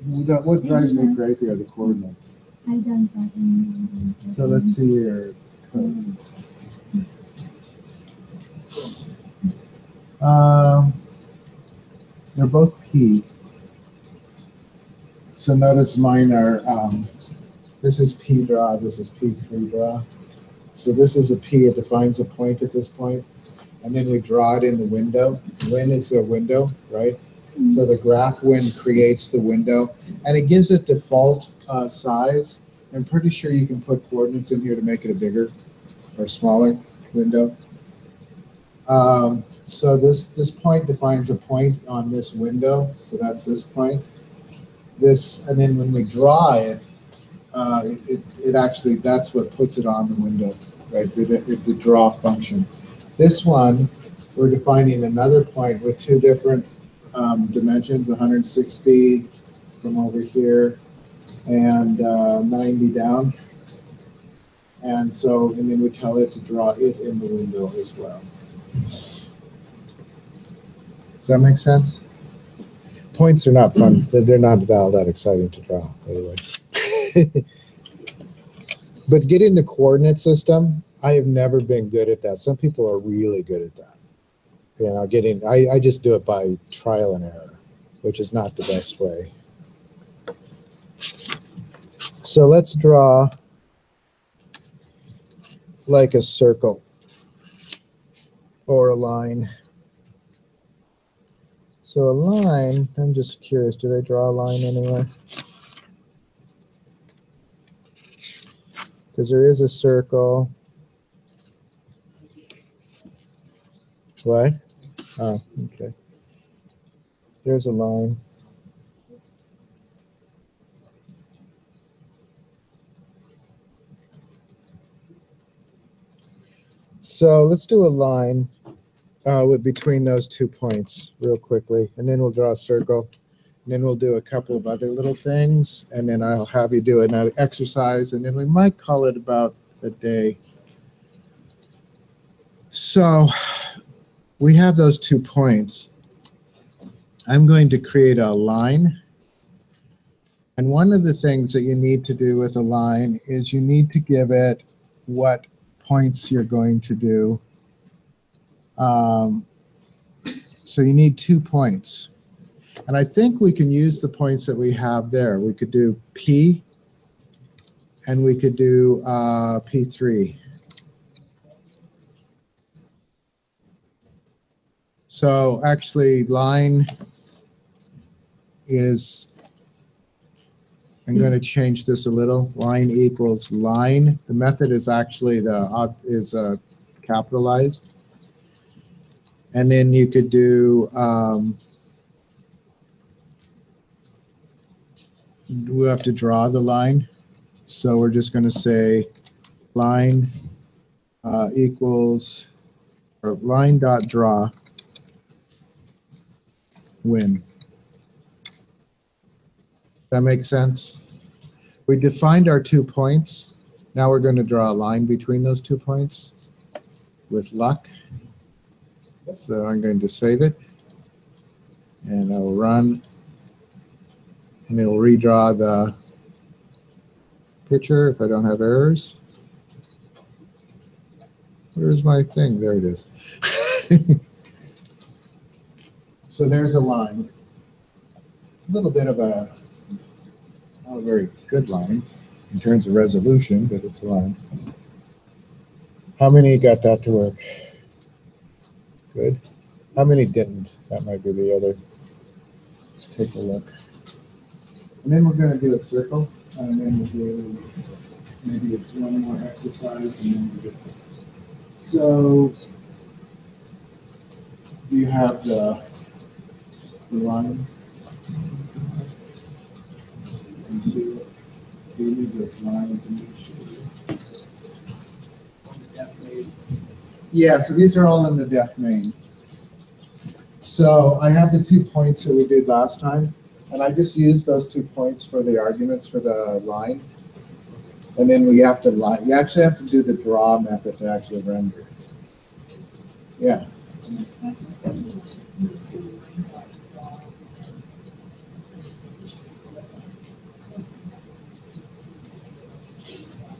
What drives me crazy are the coordinates. I don't fucking know. So let's see here. They're both P. So notice mine are, this is P draw, this is P3 draw. So this is a P, it defines a point at this point, and then we draw it in the window. Win is the window, right? So the graph win creates the window, and it gives it default size. I'm pretty sure you can put coordinates in here to make it a bigger or smaller window. So this point defines a point on this window, so that's this point. This, and then when we draw it, it actually, that's what puts it on the window, right? The draw function. This one, we're defining another point with 2 different dimensions, 160 from over here and 90 down. And so, and then we tell it to draw it in the window as well. Does that make sense? Points are not fun. They're not all that exciting to draw, by the way. But getting the coordinate system, I have never been good at that. Some people are really good at that. You know, I just do it by trial and error, which is not the best way. So let's draw like a circle or a line. So a line, I'm just curious, do they draw a line anywhere? Because there is a circle. What? Oh, okay. There's a line. So let's do a line with between those 2 points real quickly, and then we'll draw a circle, and then we'll do a couple of other little things, and then I'll have you do another exercise, and then we might call it about a day. So we have those 2 points. I'm going to create a line, and one of the things that you need to do with a line is you need to give it what points you're going to do. So you need 2 points. And I think we can use the points that we have there. We could do P, and we could do P3. So actually line is, I'm going to change this a little. Line equals line. The method is actually capitalized. And then you could do, we have to draw the line. So we're just going to say line equals, or line dot draw when. That makes sense? We defined our 2 points. Now we're going to draw a line between those 2 points with luck. So I'm going to save it. And I'll run. And it'll redraw the picture if I don't have errors. Where's my thing? There it is. So there's a line. A little bit of a, not a very good line in terms of resolution, but it's a line. How many got that to work? Good. How many didn't? That might be the other. Let's take a look. And then we're going to do a circle, and then we'll do maybe one more exercise, and then we'll get. So you have the line. And see those lines in each. Yeah, so these are all in the def main. So I have the 2 points that we did last time, and I just used those 2 points for the arguments for the line. And then we have to line. You actually have to do the draw method to actually render. Yeah.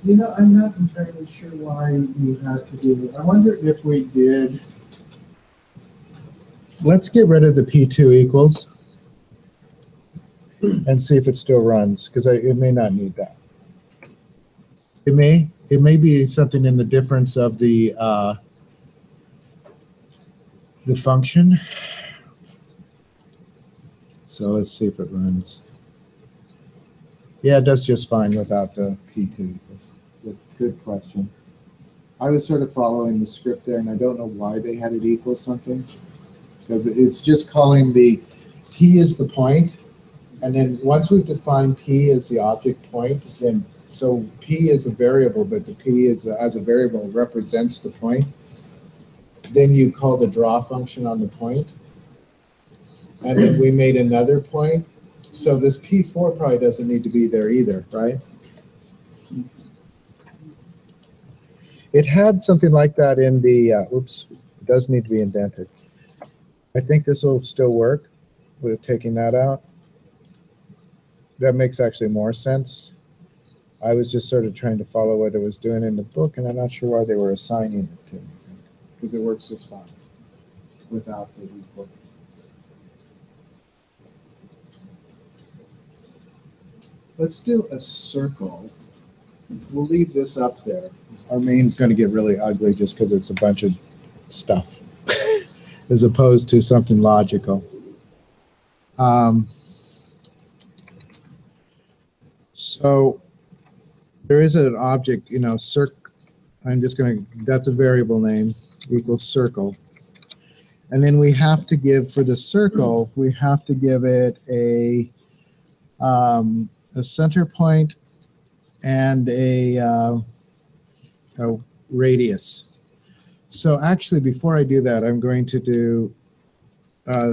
You know, I'm not entirely sure why you had to do it. I wonder if we did. Let's get rid of the P2 equals and see if it still runs, because it may not need that. It may be something in the difference of the function. So let's see if it runs. Yeah, it does just fine without the P2 equals. Good question. I was sort of following the script there, and I don't know why they had it equal something, because it's just calling the P is the point, and then once we've defined P as the object point, then so P is a variable, but the P is as a variable represents the point. Then you call the draw function on the point, and then we made another point. So this P4 probably doesn't need to be there either, right? It had something like that in the, oops, it does need to be indented. I think this will still work with taking that out. That makes actually more sense. I was just sort of trying to follow what it was doing in the book, and I'm not sure why they were assigning it to me, because it works just fine without the equal. Let's do a circle. We'll leave this up there. Our main's going to get really ugly just because it's a bunch of stuff as opposed to something logical. So there is an object, you know, I'm just going to, that's a variable name, equals circle. And then we have to give, for the circle, we have to give it a center point and a radius. So actually, before I do that, I'm going to do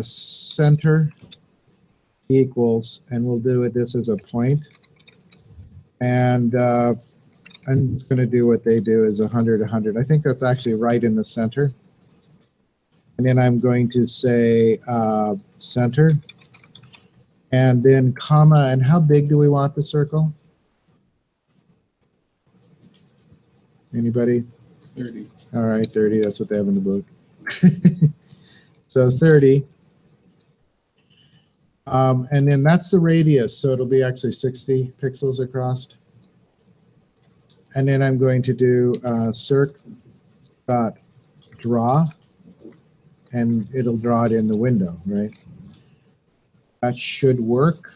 center equals, and we'll do it this as a point. And I'm just going to do what they do is 100, 100. I think that's actually right in the center. And then I'm going to say center. And then comma, and how big do we want the circle? Anybody? 30. All right, 30, that's what they have in the book. So 30. And then that's the radius, so it'll be actually 60 pixels across. And then I'm going to do circ.draw, and it'll draw it in the window, right? That should work.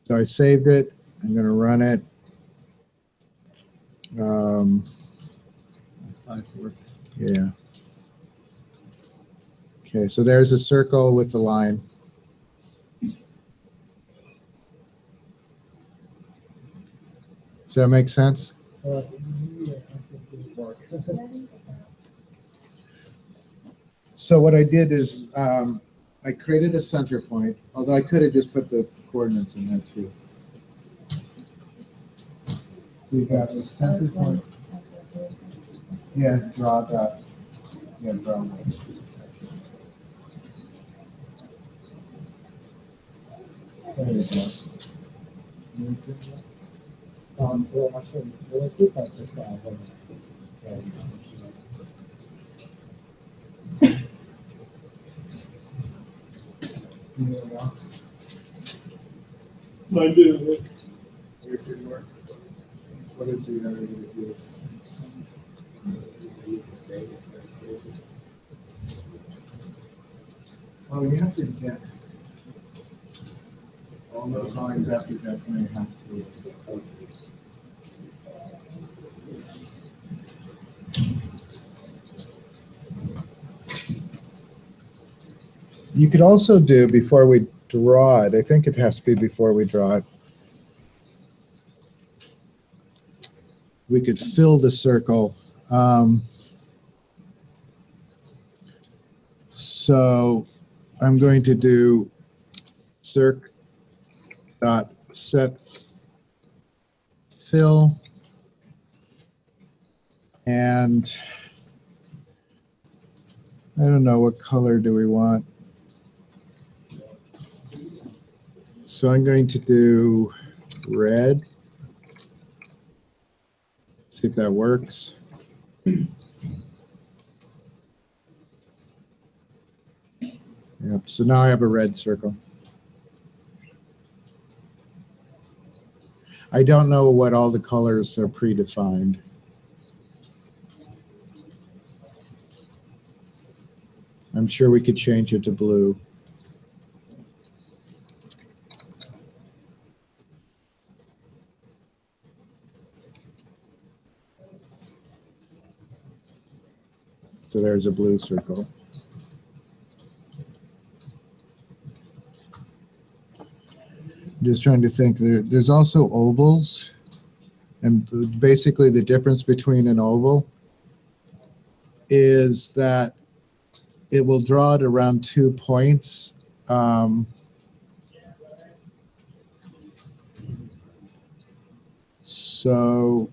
So I saved it. I'm going to run it. I thought it worked. Yeah. Okay, so there's a circle with a line. Does that make sense? Yeah, I think it'll work. So what I did is I created a center point, although I could have just put the coordinates in there too. So you got the center point. Yeah, draw that. Yeah, draw that. There you go. Well, actually, we'll do that just now. Anything else? Mine do. Yours didn't work? What is the other one to do? Oh, you have to get all those lines after definitely have to be. You could also do before we draw it. I think it has to be before we draw it. We could fill the circle. So I'm going to do circ dot set fill, and I don't know what color do we want. So I'm going to do red. See if that works. Yep, so now I have a red circle. I don't know what all the colors are predefined. I'm sure we could change it to blue. So there's a blue circle. Just trying to think, there's also ovals, and basically the difference between an oval is that it will draw it around 2 points. So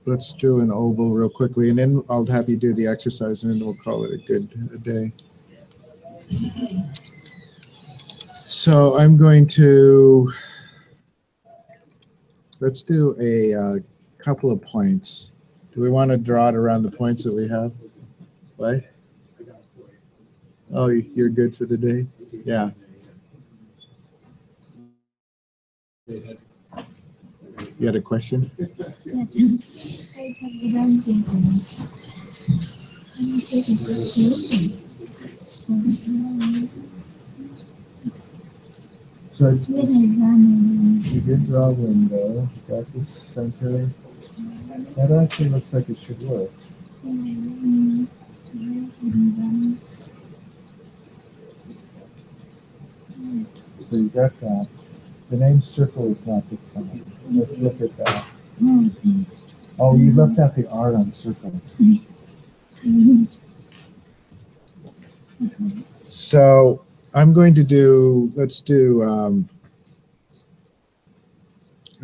let's do an oval real quickly, and then I'll have you do the exercise, and then we'll call it a day. So I'm going to, let's do a couple of points. Do we want to draw it around the points that we have? What? Oh, you're good for the day? Yeah. You had a question? Yes. I have the wrong thing. I'm taking So the you did draw a window, got the center. That actually looks like it should work. So you got that. The name circle is not defined. Let's look at that. Oh, you left out the R on circle. So I'm going to do, let's do,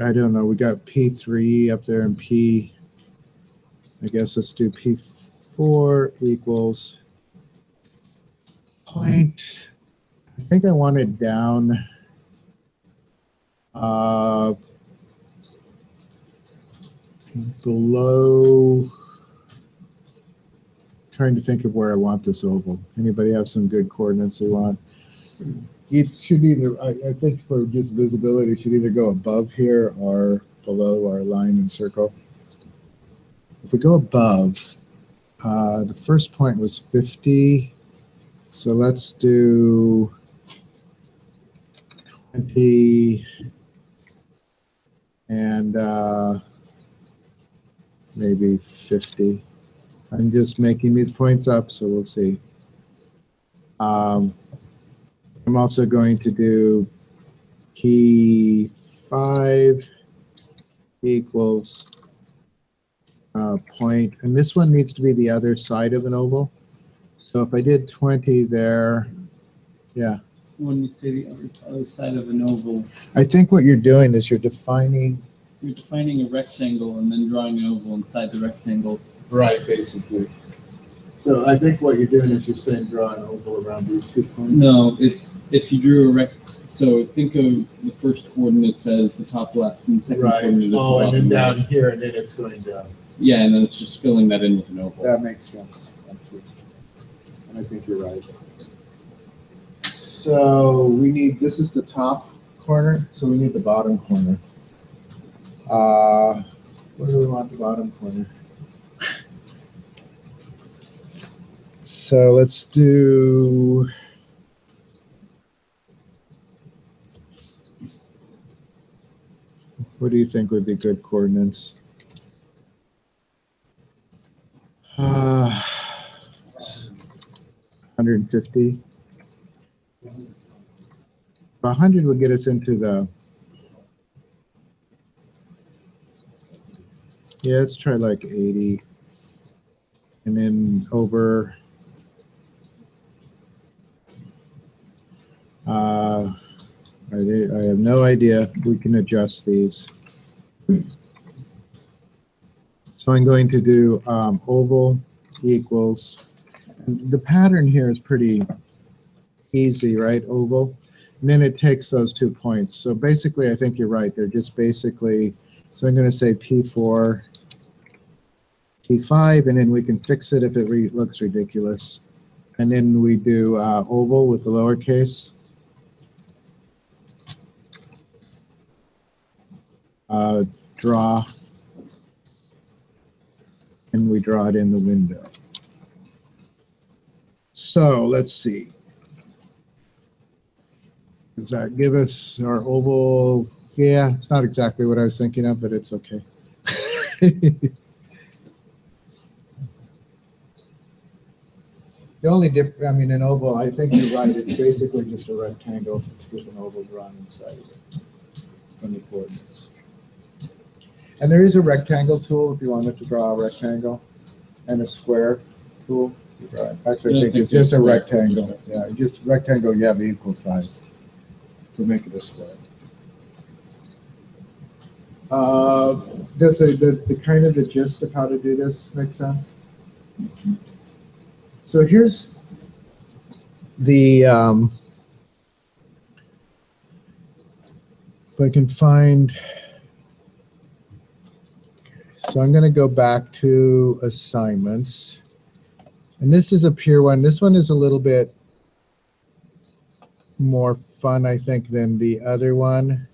I don't know, we got P3 up there and P, I guess let's do P4 equals point. I think I want it down below, trying to think of where I want this oval. Anybody have some good coordinates they want? It should either, I think for just visibility, it should either go above here or below our line and circle. If we go above, the first point was 50. So let's do 20 and maybe 50. I'm just making these points up, so we'll see. I'm also going to do key 5 equals point, and this one needs to be the other side of an oval. So if I did 20 there, yeah. When you say the other side of an oval, I think what you're doing is you're defining. you're defining a rectangle and then drawing an oval inside the rectangle. Right, basically. So I think what you're doing is you're saying draw an oval around these 2 points. No, it's if you drew a so think of the first coordinate as the top left and the second coordinate as the Oh, and bottom then right. down here, and then it's going down. Yeah, and then it's just filling that in with an oval. That makes sense, actually. And I think you're right. So we need, this is the top corner, so we need the bottom corner. Where do we want the bottom corner? So let's do, what do you think would be good coordinates? 150. 100 would get us into the, yeah, let's try like 80. And then over, I have no idea. We can adjust these. So I'm going to do oval equals, the pattern here is pretty easy, right? Oval. And then it takes those 2 points. So basically, I think you're right. They're just basically, so I'm going to say P4, P5, and then we can fix it if it looks ridiculous. And then we do oval with the lowercase. Draw. And we draw it in the window. So let's see. Does that give us our oval? Yeah, it's not exactly what I was thinking of, but it's okay. The only difference, I mean, an oval, I think you're right. It's basically just a rectangle with an oval drawn inside of it from the coordinates. And there is a rectangle tool if you wanted to draw a rectangle, and a square tool. Actually, I think it's just a rectangle. Yeah, just rectangle, you have equal sides to make it a square. Does the kind of the gist of how to do this make sense? So here's the, if I can find, so I'm going to go back to assignments. And this is a peer one. This one is a little bit more fun, I think, than the other one.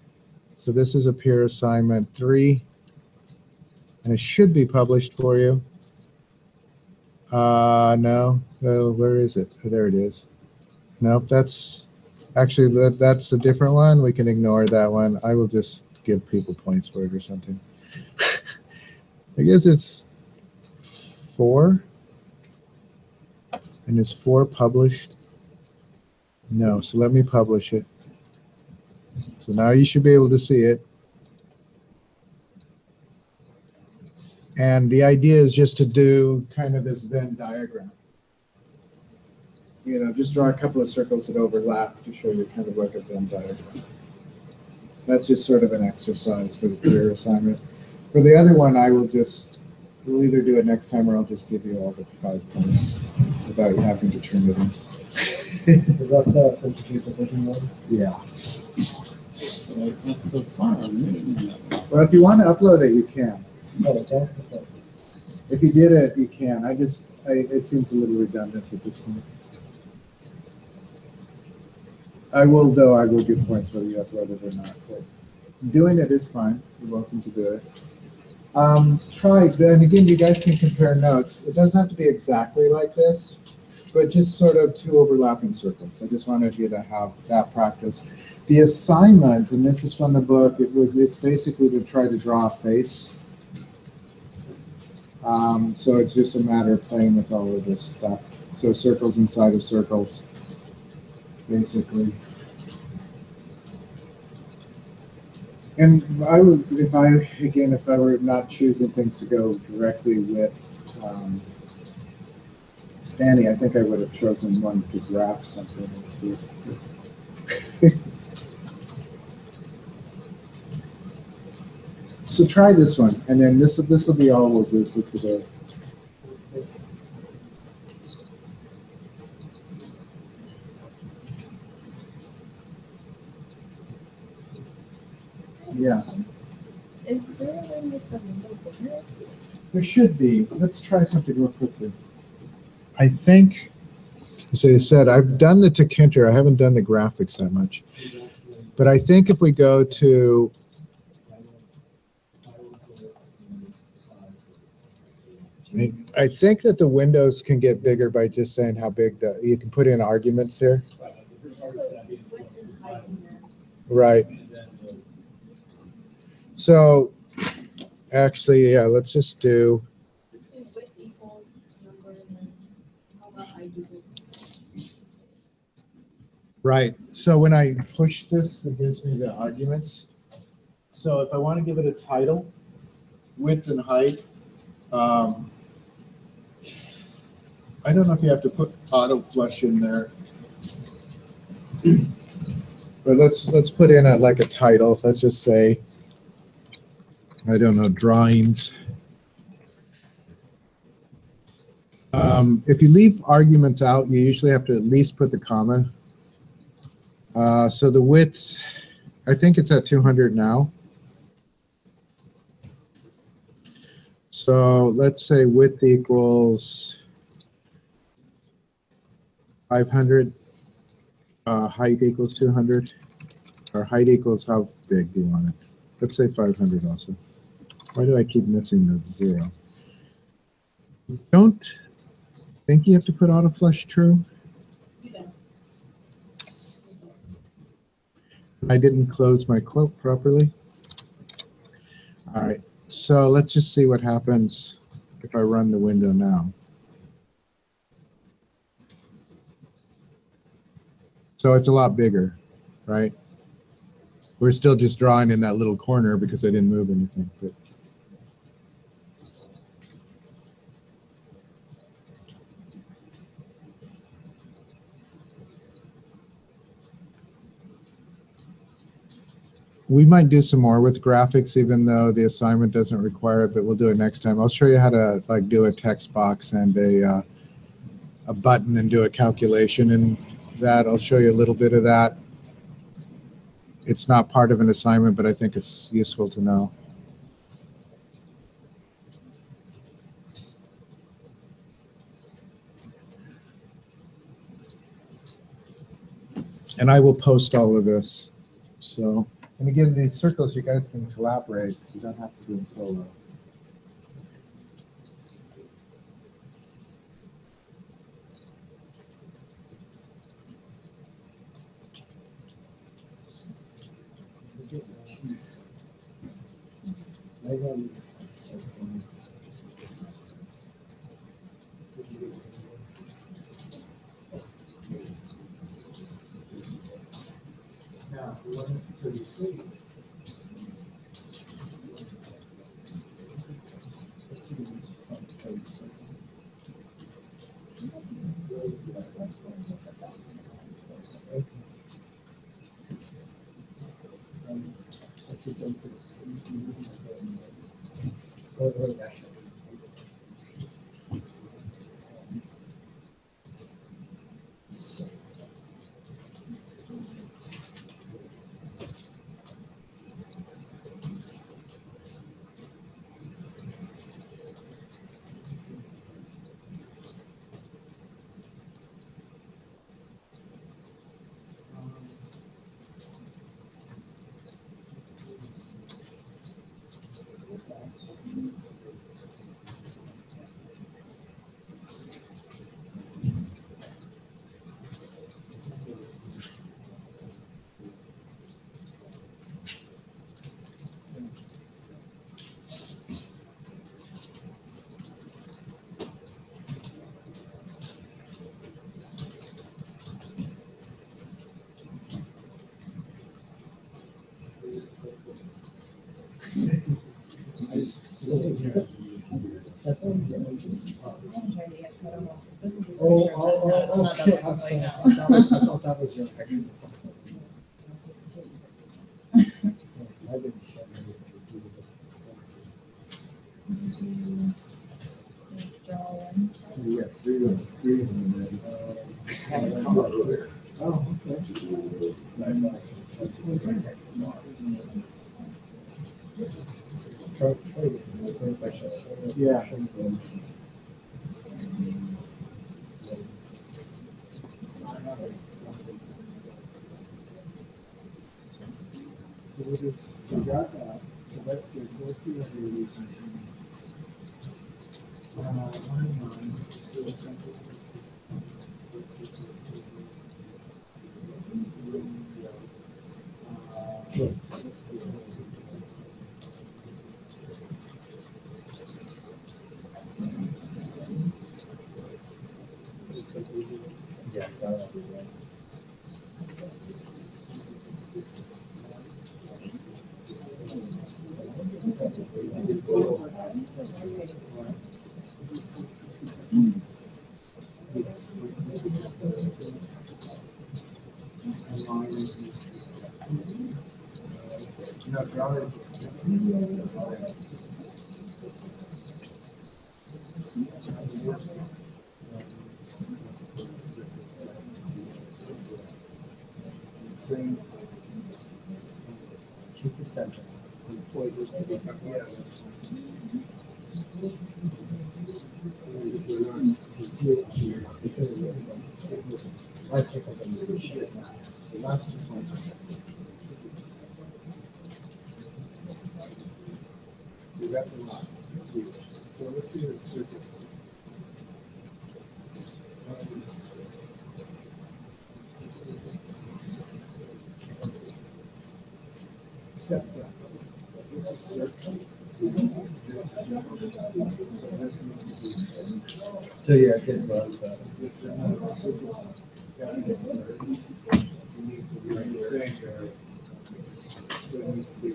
So this is a peer assignment 3. And it should be published for you. No. Well, where is it? Oh, there it is. Nope, that's actually, that's a different one. We can ignore that one. I will just give people points for it or something. I guess it's 4. And is 4 published? No, so let me publish it. So now you should be able to see it. And the idea is just to do kind of this Venn diagram. You know, just draw a couple of circles that overlap to show you kind of like a Venn diagram. That's just sort of an exercise for the career assignment. For the other one, I will just, we'll either do it next time or I'll just give you all the 5 points without you having to turn it in. Is that the integer division one? Yeah. Like, that's so far removed. Well, if you want to upload it, you can. Oh, okay. Okay. If you did it, you can. It seems a little redundant at this point. I will give points whether you upload it or not. But doing it is fine. You're welcome to do it. Try, and again, you guys can compare notes. It doesn't have to be exactly like this, but just sort of 2 overlapping circles. I just wanted you to have that practice. The assignment, and this is from the book, it's basically to try to draw a face. So it's just a matter of playing with all of this stuff. So circles inside of circles, basically. And I would, if I were not choosing things to go directly with Stanny, I think I would have chosen one to graph something instead. So try this one, and then this will be all we'll do for today. Yeah, Is there a way to make the window bigger? there should be. Let's try something real quickly. I think, so you said, I've done the Tkinter. I haven't done the graphics that much. But I think if we go to, I think that the windows can get bigger by just saying how big you can put in arguments here. Right. So actually, yeah, let's just do. So width equals number and then how about height equals? Right. So when I push this, it gives me the arguments. So if I want to give it a title, width and height, I don't know if you have to put auto flush in there. But let's put in like a title. Let's just say, I don't know, drawings. If you leave arguments out, you usually have to at least put the comma. So the width, I think it's at 200 now. So let's say width equals 500, height equals 200, or height equals how big do you want it? Let's say 500 also. Why do I keep missing the 0? Don't think you have to put auto flush true. You don't. I didn't close my quote properly. All right, so let's just see what happens if I run the window now. So it's a lot bigger, right? We're still just drawing in that little corner because I didn't move anything. But we might do some more with graphics, even though the assignment doesn't require it, but we'll do it next time. I'll show you how to like do a text box and a button and do a calculation in that. I'll show you a little bit of that. It's not part of an assignment, but I think it's useful to know. And I will post all of this. So, and again, these circles, you guys can collaborate. You don't have to do them solo. Now, so you see, That's easy. I haven't tried it yet, so I don't know. This is. Oh, okay, I'm sorry. I thought that was your picture. I didn't show you. Yeah, three of them. Oh, okay. Yeah. So we just, we got that, so that's good, so let's see what we're using. Line, so essentially. Yeah. No, draw is. Same. Keep the center. Yeah. I circle them. The last 2 points are. We got the line. So let's see what circuits. Except that this is circle. This is circle. So this needs to be circle. So yeah, get both. With the circles. Yeah, it's third. You need to be the same there. So it needs to be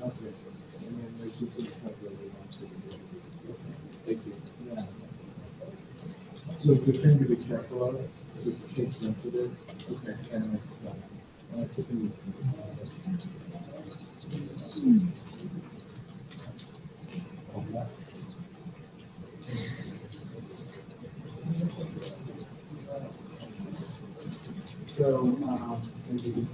okay. And then there's just some stuff that we want to do. Thank you. Yeah. So the thing to be careful of is it's case sensitive. Okay. And it's, typically. So, maybe this.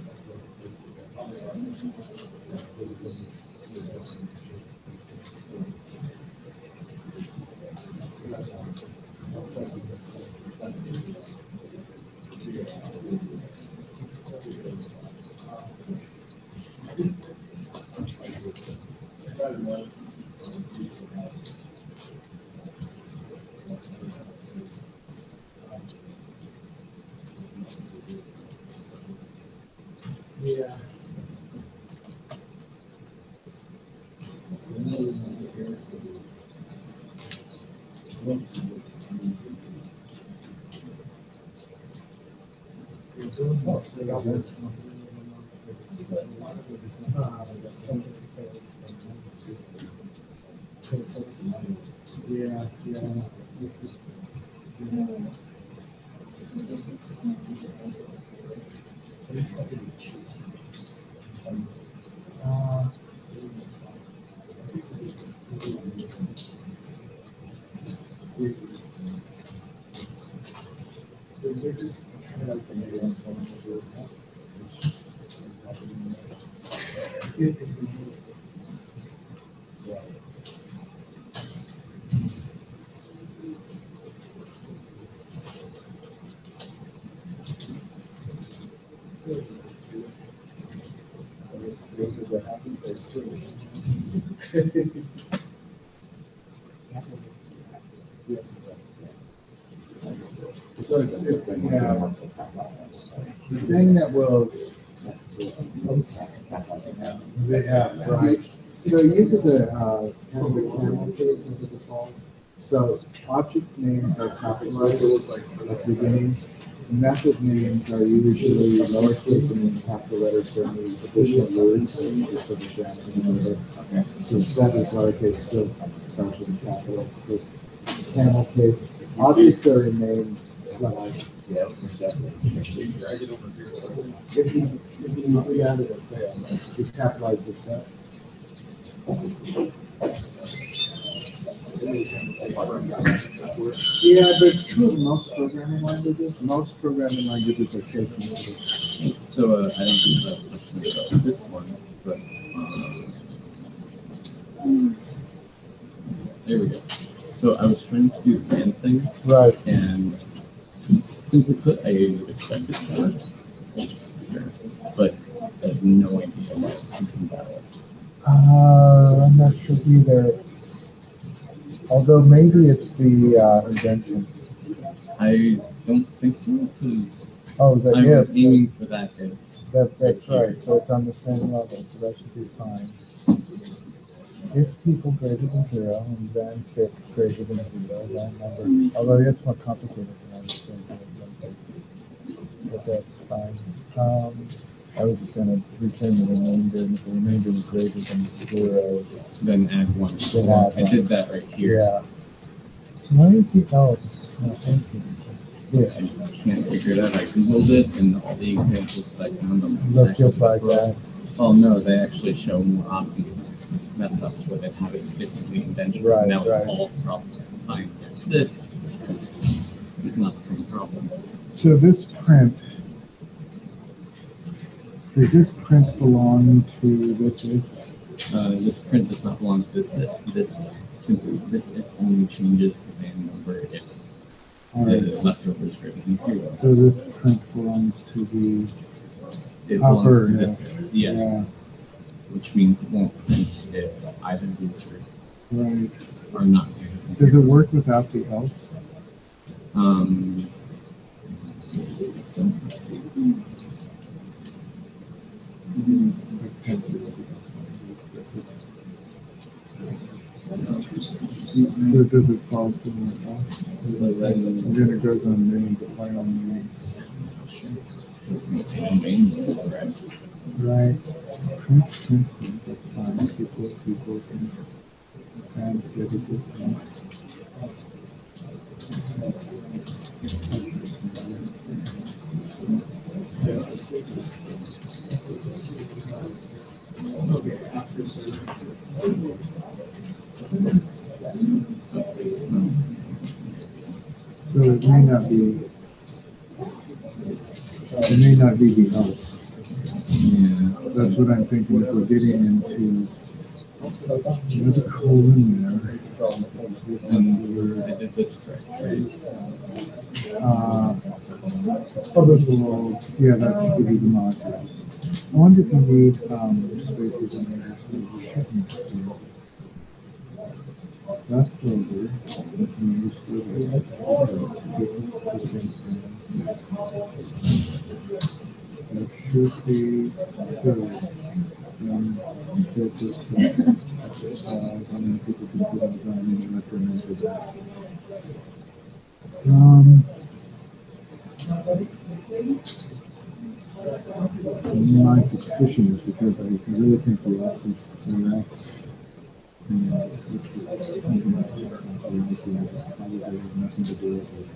Yeah. Yeah, yeah. They're just kind of like the made up ones. Yeah. Yes, it does. So yeah. The thing that will, right. So it uses a kind of a camel case as a default. So object names are capitalized at the beginning. Method names are usually lowercase and then capital letters for any additional words. Just so the okay. So set is lowercase, still starts with a capital. So it's camel case. Objects are named like. Yeah, for separate. If you added a fail, you capitalize the set. Yeah, but it's true in most programming languages. Most programming languages are case sensitive. So I don't have a question about this one, but there we go. So I was trying to do the man thing, Right. and simply put, I would expect it to work. But I have no idea why this isn't valid. I'm not sure either. Although maybe it's the invention. I don't think so, because Oh, the I was if. aiming for that if. That's right. So it's on the same level. So that should be fine. If people greater than 0 and then fit greater than 0, then number. Although it's more complicated than understand. But that's fine. I was just going to return the remainder, and if the remainder was greater than 0, Then add 1. Then add I one. did that right here. Yeah. So why is he? Oh, it's not thinking. Yeah. I can't figure it out. I googled it, and all the examples that I found on the Look just like that. Oh no, they actually show more obvious mess ups where they have it differently indented. Right, Now right. it's all the problems combined. This is not the same problem. So this print, does this print belong to this if? This print does not belong to this if. This if only changes the band number if All the right. leftover is greater than 0. So this print belongs to the It upper, belongs to yeah. this if, yes. Yeah, Which means it won't print if either of these right. are not greater than Does 0. it work without the else? So let's see. So does it fall to the else? So then, And then it goes on main, but why on main? Right. Print, that's fine. People, and fit it with them. So it may not be the else. Yeah. That's what I'm thinking if we're getting into there's a colon there. And I did this correct, right? Well, yeah, that should be the module. I wonder if you need spaces on there. So you shouldn't do. Leftover, which means it should be good. How many people can put on time and recommend that? My suspicion is because I really think the S is correct. Nothing to do with it.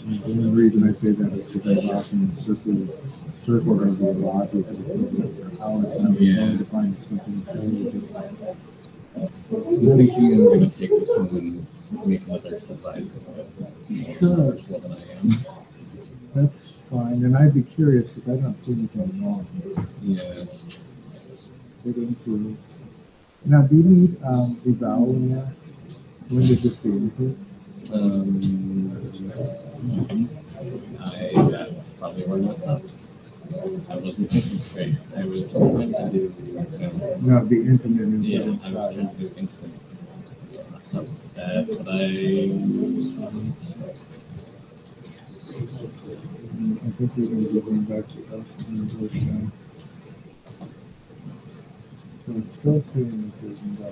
The only reason I say that is because I've often circled over the logic of how it's not to find something totally different. You think you're going to take this one and make another surprise of it? Sure. More than I am. That's fine, and I'd be curious because I don't see anything wrong. Yeah. So going through. Now, do you need eval in there? When did this be input? That's probably where I messed up. I wasn't thinking straight. I was trying to do, No, the infinite yeah, I input was inside. trying to do infinite. But I, I think we're going to be going back to us and this time. So it's still saying that there's no.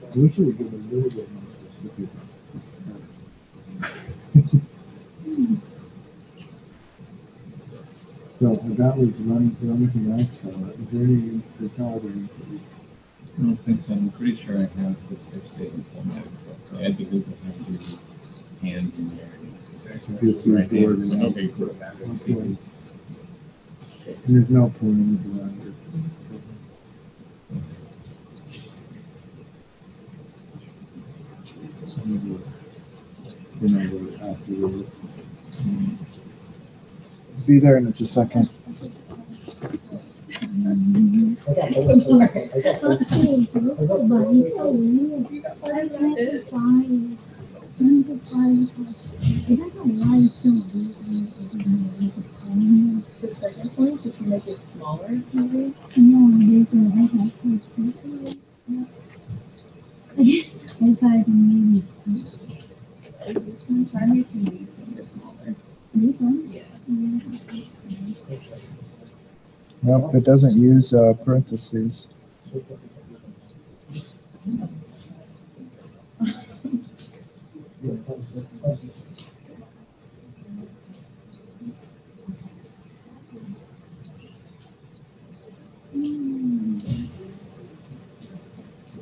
I wish it would give a little bit more specific. So that was running for everything else. Is there any technology? I don't think so. I'm pretty sure I have this if statement formatted correctly. I had to Google how to do hand in there. Just use Right hand. Word and Okay, cool. Okay. And there's no points around it. Be there in just a second. I got this. I got this. I got this. The second point, if you make it smaller, maybe. Is this one? Try making these numbers smaller. Yeah. Nope, it doesn't use parentheses.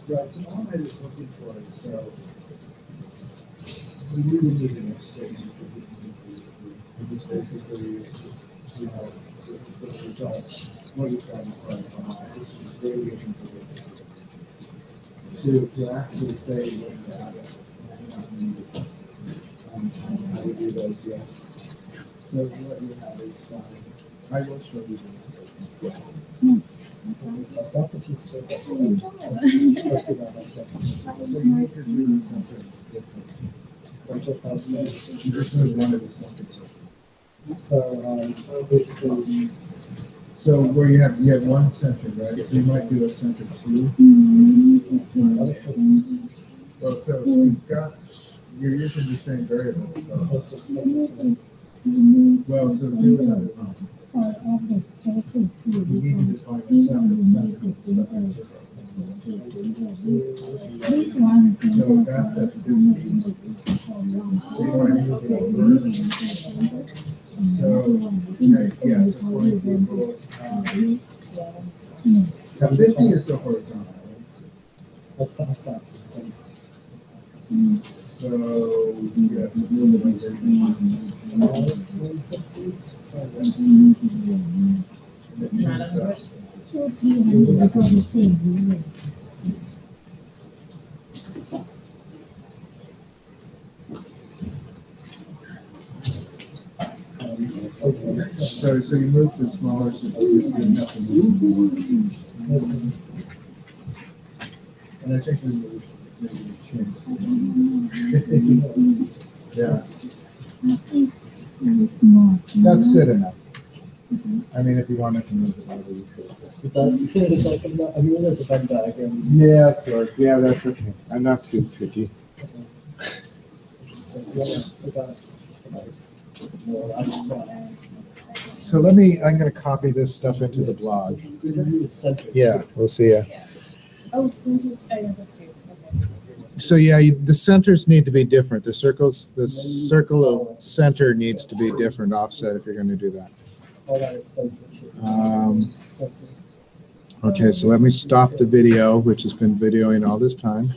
Right, so all I was looking for is, so we really need an statement. This basically, you know, the result, what you're trying to clarify, this is really important. To actually say what you have, how to do those yet. So what you have is fine. I will show you this. I got the two circles. So you need to do the sentence differently. Central process. You just need one of the sentences. So basically, So where you have one center, right? So you might do a center two. Well, so you've got, you're using the same variable. So, well, so do another one. You need to define a separate separate circle. So that's at 50. So you might move it over. So, yes, according to the rules. So 50 is the horizontal. that's the x-axis. So, yes, move it so you move to smaller, so you have to move more. And I think we maybe change. Yeah, that's good enough. I mean, if you wanted to move it over, you could. Is that, I mean, there's a Venn diagram. Yeah, sorts. Yeah, that's okay. I'm not too picky. So, yeah, I got it. More or less, So I'm going to copy this stuff into the blog. center. Yeah, we'll see ya. Oh, center, I know that too. Okay. So yeah, the centers need to be different. The circle center needs to be different offset if you're going to do that. All that is center. Okay, so let me stop the video, which has been videoing all this time.